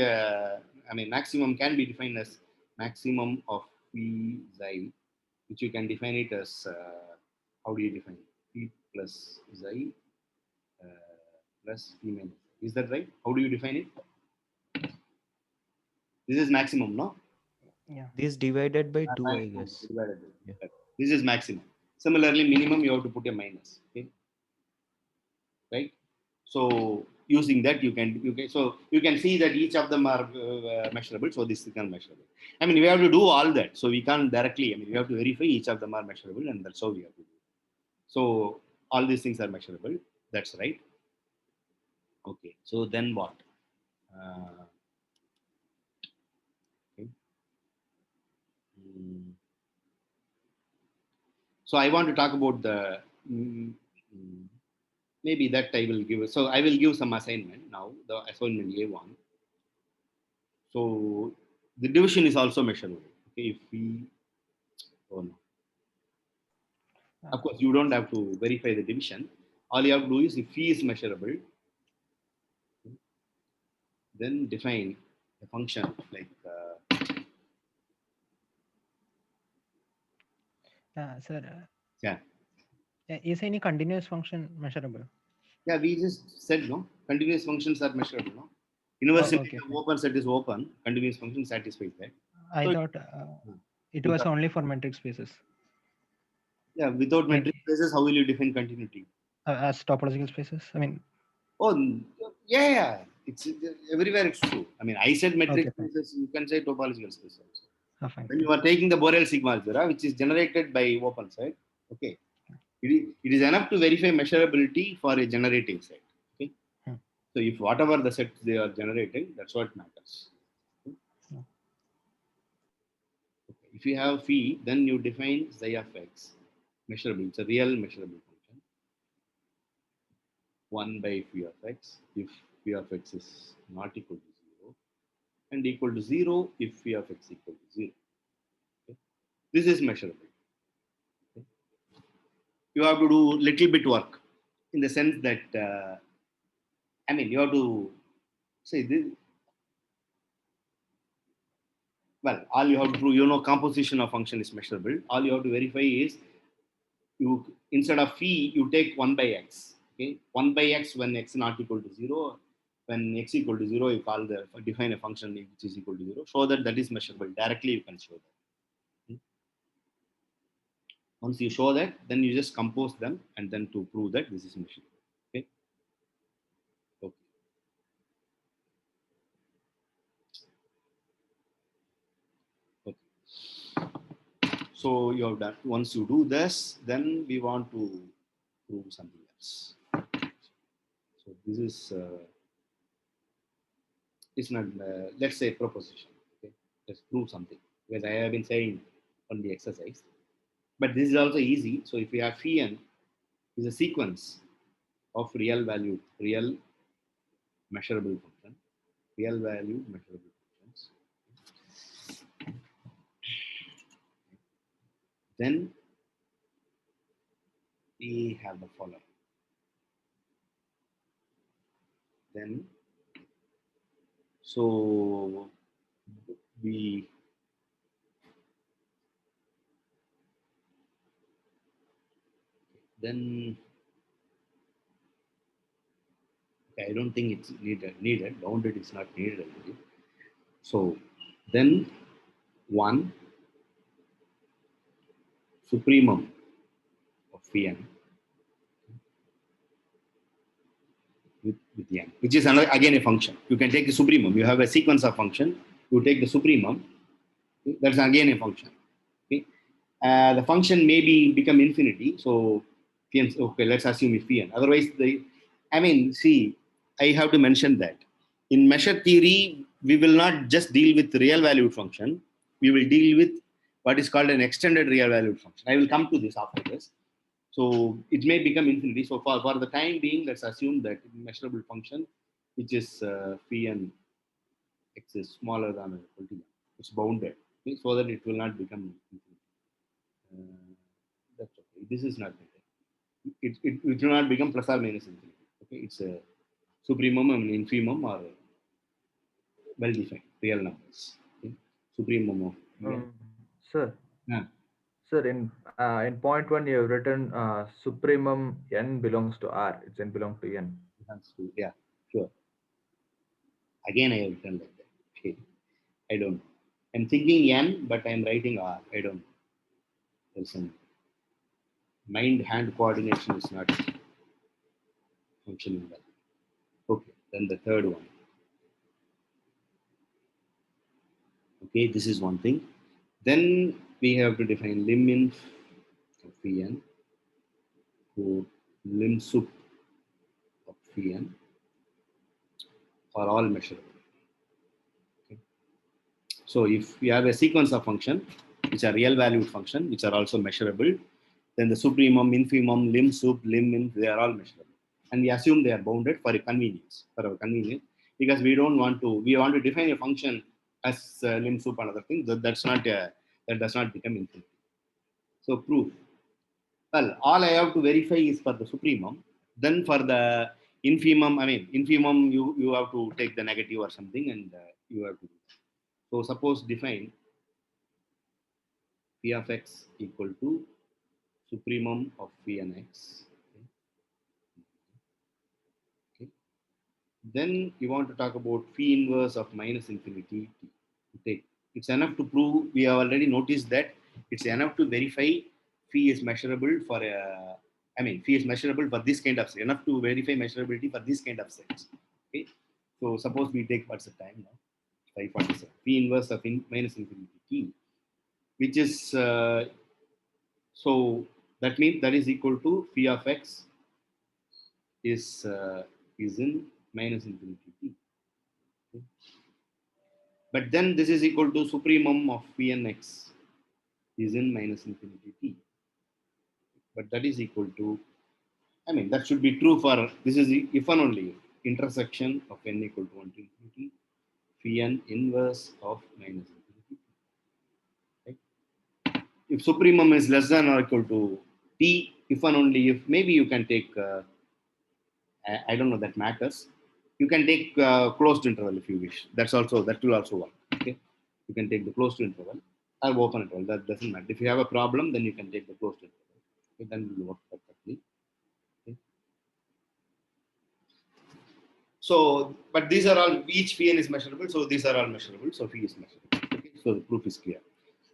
maximum can be defined as maximum of phi xi, which you can define it as, how do you define it? P plus xi plus p minus. Is that right? How do you define it? This is maximum, no? Yeah. This divided by 2, I guess. Yeah. This is maximum. Similarly, minimum you have to put a minus. Okay. Right? So using that you can see that each of them are measurable. So this is measurable. I mean, we have to do all that. So we can't directly. I mean, we have to verify each of them are measurable, and that's how we have to do. So all these things are measurable. That's right. Okay. So then what? Okay. So I want to talk about the maybe that I will give. So I will give some assignment now. The assignment A1. So the division is also measurable. Okay, if we, oh no. Of course, you don't have to verify the division. All you have to do is if phi is measurable, then define a function like Sir, yeah. is any continuous function measurable? Yeah, we just said no. Continuous functions are measurable. No, universally okay, the fine. open set is open. Continuous function satisfies that. I So thought it was only for metric spaces. yeah, without metric spaces, how will you define continuity? As topological spaces. I mean, Oh, yeah. It's everywhere. It's true. I mean, I said metric okay, fine. spaces. You can say topological spaces also. Fine. When you are taking the Borel sigma algebra, which is generated by open set, okay, it is enough to verify measurability for a generating set. Okay, so if whatever the set they are generating, that's what matters. Okay? If you have phi, then you define psi of x measurable. It's a real measurable function. 1 by phi of x if phi of x is not equal to 0 and equal to 0 if phi of x equal to 0. Okay? This is measurable. Okay? You have to do little bit work in the sense that I mean you have to say this. Well, all you have to prove, composition of function is measurable. All you have to verify is you instead of phi you take 1 by x. Okay, 1 by x when x not equal to 0. When x equal to 0, you define a function which is equal to 0. Show that that is measurable. Directly you can show that. Once you show that, then you just compose them and then to prove that this is measurable. Okay. Okay. Okay. So you have done. Once you do this, then we want to prove something else. So this is it's not let's say proposition. Okay, let's prove something because I have been saying on the exercise, but this is also easy. So if we have phi n is a sequence of real measurable function, real value measurable functions, then we have the following. Then so we then okay, I don't think it's needed. Bounded is not needed already. So then one supremum of phi n with n, which is another again a function. You can take the supremum. You have a sequence of function. You take the supremum. That's again a function. Okay, the function may become infinity. So phi n, okay, let's assume it's phi n. Otherwise, see, I have to mention that in measure theory, we will not just deal with real valued function. We will deal with what is called an extended real valued function. I will come to this after this. So it may become infinity. So for the time being, let's assume that measurable function, which is phi n x is smaller than or equal to n, it's bounded, okay, so that it will not become infinity. That's okay. This is not it will not become plus or minus infinity. Okay, it's a supremum and infimum or well defined real numbers. Okay? Supremum of Sir. yeah. Sir, in point one, you have written supremum n belongs to R. It's n belongs to n. Yeah, sure. Again, I have written like that. Okay. I don't know. I'm thinking n, but I'm writing R. I don't know. There's some mind-hand coordination is not functioning well. Okay, then the third one. Okay, this is one thing. Then we have to define lim inf of phi n to lim sup of phi n for all measurable. So if you have a sequence of function which are real valued function which are also measurable, then the supremum, infimum, lim sup, lim min, they are all measurable. And we assume they are bounded for a convenience, because we want to define a function as lim sup and other things. That does not become infinity. So proof. Well, all I have to verify is for the supremum. Then for the infimum, you have to take the negative or something, and you have to do. So suppose define p of x equal to supremum of p and x. Okay. Then you want to talk about phi inverse of minus infinity t. It's enough to prove. We have already noticed that it's enough to verify phi is measurable for phi is measurable for this kind of set. Enough to verify measurability for this kind of sets. Okay. So suppose we take what's the time now? 547. Phi inverse of minus infinity t, which is so that means that is equal to phi of x is in minus infinity t. Okay. But then this is equal to supremum of phi and x is in minus infinity t. But that is equal to, that should be true for, this is if and only if intersection of n equal to 1 to infinity, phi n inverse of minus infinity. Right? If supremum is less than or equal to t, if and only if, maybe you can take, I don't know, that matters. You can take closed interval if you wish. That will also work. Okay, you can take the closed interval or open interval. That doesn't matter. If you have a problem, then you can take the closed interval. Okay, then it will work perfectly. Okay. So, but these are all, each phi n is measurable. So these are all measurable. So phi is measurable. Okay, so the proof is clear.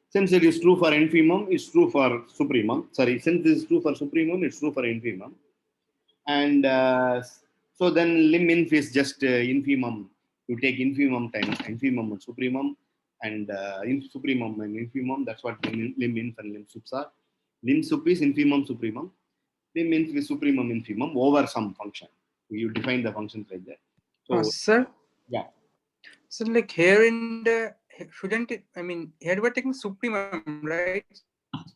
Since it is true for infimum, it's true for supremum. Sorry, since this is true for supremum, it's true for infimum. And so then lim inf is just infimum. You take infimum times infimum and supremum, and supremum and infimum. That's what lim inf and lim sups are. Lim sup is infimum supremum. Lim inf is supremum infimum over some function. You define the functions like that. So, sir. Yeah. So like here in the, shouldn't it? Here we're taking supremum, right?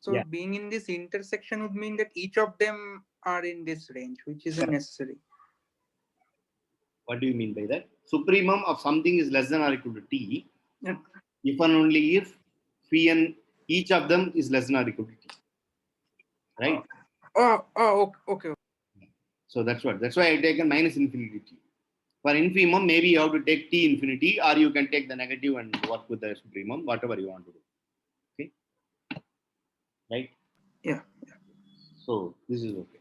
So Yeah. being in this intersection would mean that each of them are in this range, which isn't necessary. What do you mean by that? Supremum of something is less than or equal to t. Yeah. If and only if phi n, each of them is less than or equal to t. Right? Okay. So that's why I taken minus infinity t. For infimum, maybe you have to take t infinity, or you can take the negative and work with the supremum, whatever you want to do. Okay? Right? Yeah. So this is okay.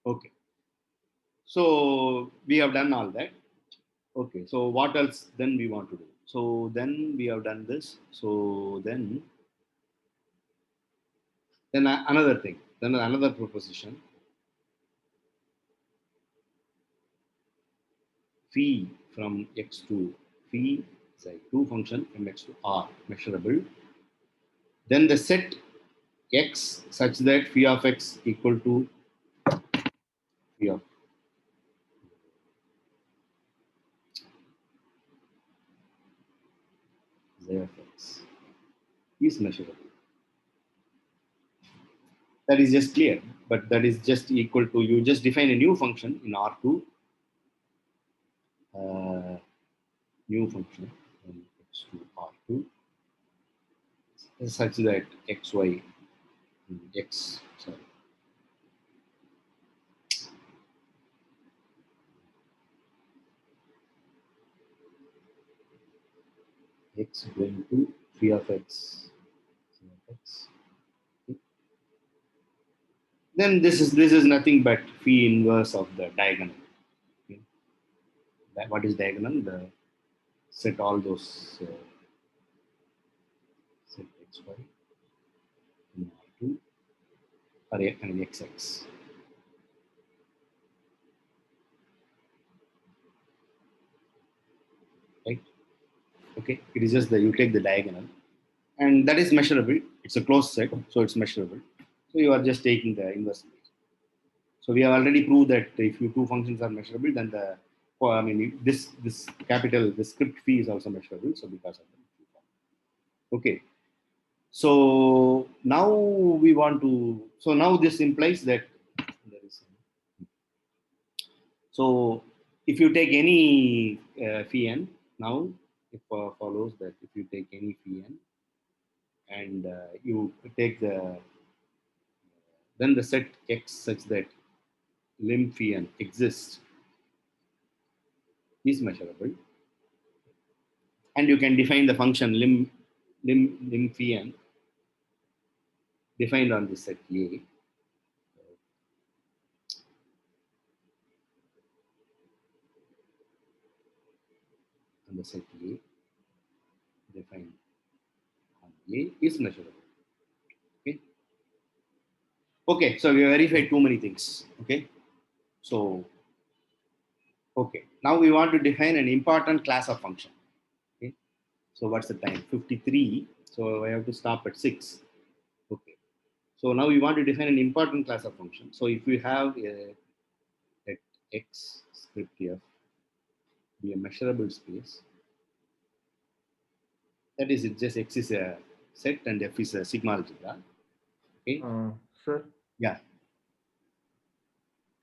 Okay. So we have done all that. Okay. So what else then we want to do? So then we have done this. So then another thing. Then another proposition. Phi from x to phi is a 2 function from x to r measurable. Then the set x such that phi of x equal to phi of z of x is measurable. That is just clear, but that is just equal to, you just define a new function in R2, new function in x to R2 such that xy x sorry x going to phi of x. Okay. Then this is nothing but phi inverse of the diagonal. Okay. What is diagonal? The set all those set xy in R2 or xx. Right? Okay, it is just that you take the diagonal, and that is measurable. It's a closed set, so it's measurable. So you are just taking the inverse. So we have already proved that if you two functions are measurable, then the I mean, this capital, the script phi is also measurable. So because of that. Okay. So now we want to. So now this implies that there is. So if you take any phi n, now it follows that if you take any phi n and you take then the set X such that lim phi n exists is measurable, and you can define the function lim phi n defined on the set A. On the set A defined on A is measurable. Okay. Okay. So we verified too many things. Okay. So okay. Now we want to define an important class of function. Okay. So what's the time? 53. So I have to stop at 6. Okay. So now we want to define an important class of function. So if we have let X script F be a measurable space, that is, it just X is a set and F is a sigma algebra. Okay. Sir. Yeah.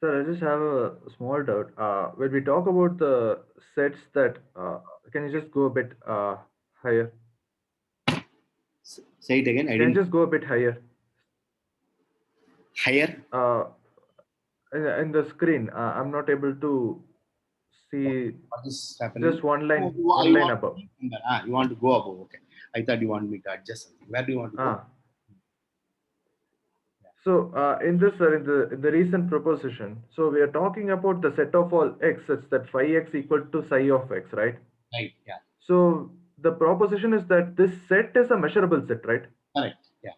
Sir, I just have a small doubt. When we talk about the sets that, can you just go a bit higher? Say it again. I Can didn't. you just go a bit higher? Higher? In the screen, I'm not able to see. What is happening? Just one line, Oh, one line above. You want to go above. Okay. I thought you want me to adjust something. Where do you want to go? So in this, in the recent proposition, so we are talking about the set of all x such that phi x equal to psi of x, right? Right. Yeah. So the proposition is that this set is a measurable set, right? Correct. Yeah.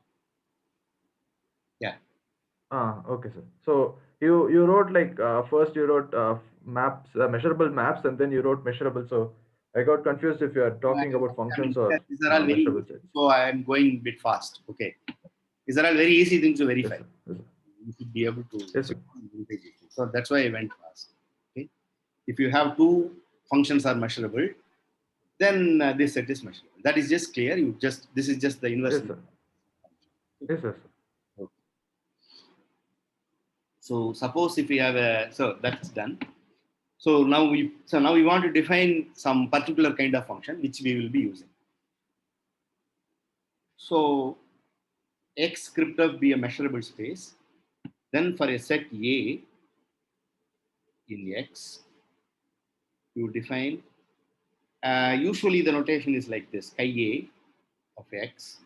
Yeah. Okay, sir. So you wrote like first you wrote maps, measurable maps, and then you wrote measurable. So I got confused if you are talking about functions or these are all very measurable easy, sets. so I am going a bit fast. Okay. These are all very easy things to verify. Yes, sir. Yes, sir. You should be able to. Yes, sir. So that's why I went fast. Okay. If you have two functions are measurable, then this set is measurable. That is just clear. This is just the inverse. Yes, sir. Yes, sir. Okay. So suppose if we have so that's done. So now we want to define some particular kind of function which we will be using. So X script of be a measurable space. Then for a set A in X, you define. Usually the notation is like this: chi A of X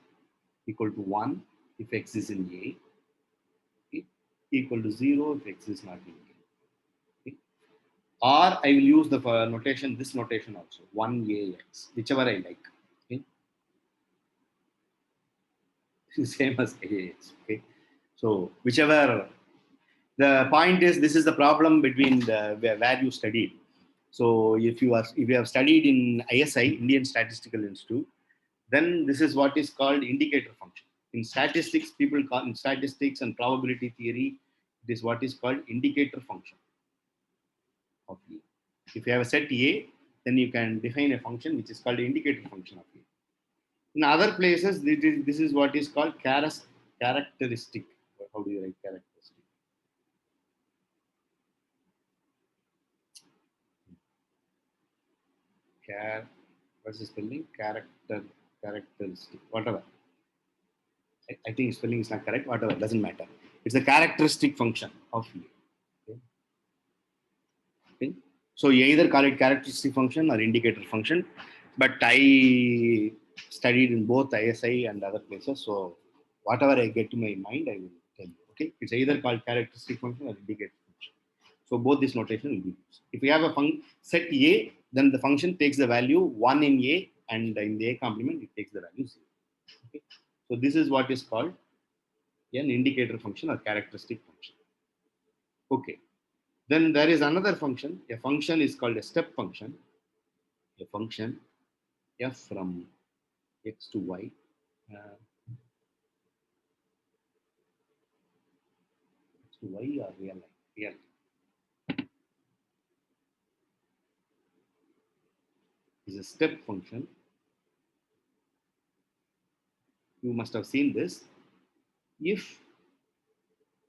equal to 1 if X is in A, okay, equal to 0 if X is not in A. Okay. Or I will use the notation, this notation also, 1AX, whichever I like. Okay. Same as AX. Okay. So whichever, the point is, this is the problem between where you studied. So if you have studied in ISI, Indian Statistical Institute, then this is what is called indicator function. In statistics, people call in statistics and probability theory, it is what is called indicator function of A. If you have a set A, then you can define a function which is called indicator function of A. In other places, this is what is called characteristic. How do you write characteristic? What's the spelling? Characteristic, whatever. I think spelling is not correct, whatever, doesn't matter. It's a characteristic function of A. Okay. Okay. So you either call it characteristic function or indicator function, but I studied in both ISI and other places, so whatever I get to my mind, I will tell you. Okay, it's either called characteristic function or indicator function. So both this notation will be used. If we have a set A, then the function takes the value 1 in A, and in the A complement, it takes the value 0. Okay. So this is what is called an indicator function or characteristic function. Okay. Then there is another function. A function is called a step function. A function f from x to y. X to y or real line? Real. is a step function. You must have seen this. If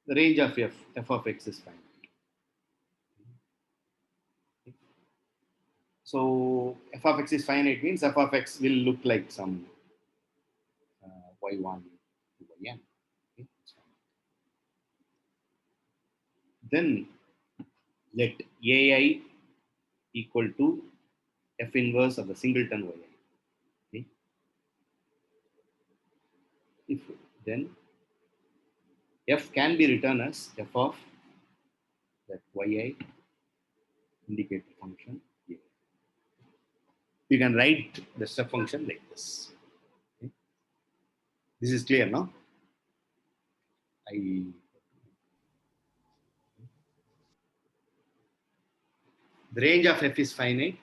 the range of f of x is finite. So f of x is finite means f of x will look like some y1 to yn. Okay? Then let ai equal to f inverse of the singleton yi. Okay? If then f can be written as f of that yi indicate the function. You can write the step function like this. Okay? This is clear now. The range of f is finite.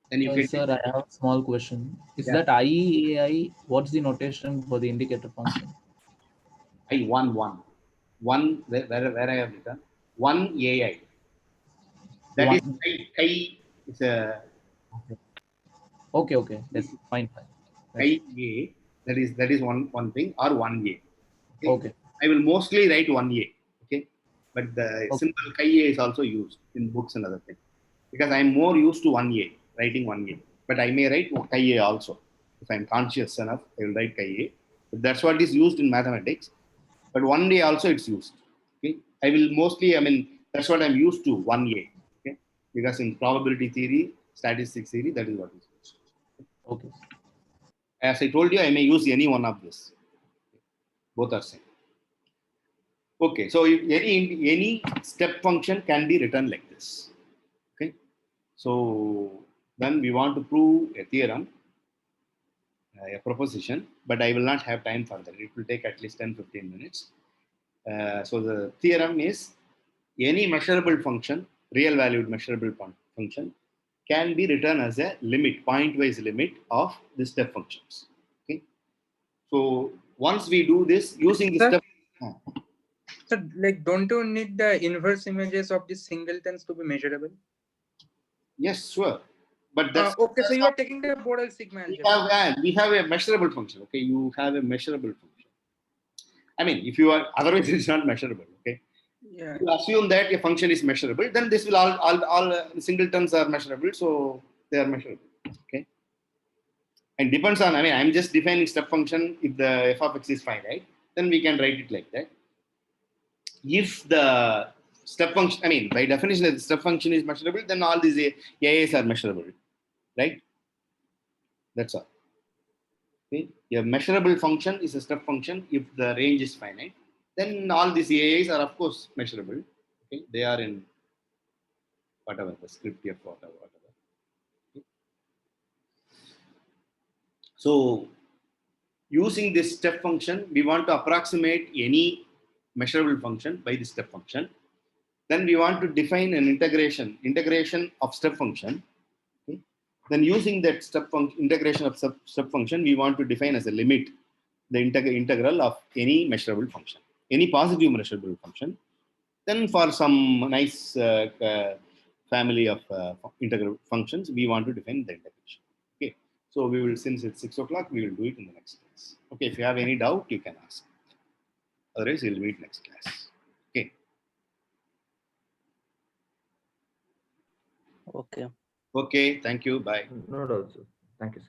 Then you can. Sir, I have a small question. Is Yeah. that IEAI? What's the notation for the indicator function? One where I have written one ai. That is chi is a Okay. That's fine. chi a. That is one thing or one a. Okay. I will mostly write one a. Okay, but the symbol chi a is also used in books and other things because I am more used to one a, writing one a. But I may write chi a also if I am conscious enough. I will write chi a. But that's what is used in mathematics. But one day also it's used. Okay, I will mostly. I mean that's what I'm used to one a. Okay, because in probability theory, statistics theory, that is what is used. Okay. As I told you, I may use any one of this. Both are same. Okay, so if any step function can be written like this. Okay, so then we want to prove a theorem, a proposition, but I will not have time for that. It will take at least 10-15 minutes. So the theorem is any measurable function, real valued measurable function, can be written as a limit, pointwise limit of the step functions. Okay, so once we do this using the step. So, like, don't you need the inverse images of the singletons to be measurable? Yes, sure. But that's okay. So you are taking the Borel sigma algebra. we have a measurable function. Okay, you have a measurable function. I mean, if you are otherwise it's not measurable. Okay. Yeah. You assume that a function is measurable, then this will all singletons are measurable, so they are measurable. Okay. And depends on. I mean, I'm just defining step function. If the f of x is finite, then we can write it like that. If the step function, I mean, by definition, the step function is measurable, then all these AIs are measurable, right? That's all. Okay. A measurable function is a step function if the range is finite. Then all these AIs are, of course, measurable. Okay. They are in whatever, the script of whatever. Okay. So, using this step function, we want to approximate any measurable function by the step function. Then we want to define an integration of step function. Okay. Then using that integration of step function, we want to define as a limit the integral of any measurable function, any positive measurable function. Then for some nice family of integral functions, we want to define the integration. Okay. So we will, since it's 6 o'clock, we will do it in the next class. Okay. If you have any doubt, you can ask. Otherwise, we'll meet next class. Okay. Okay. Okay. Thank you. Bye. No, sir. Thank you, sir.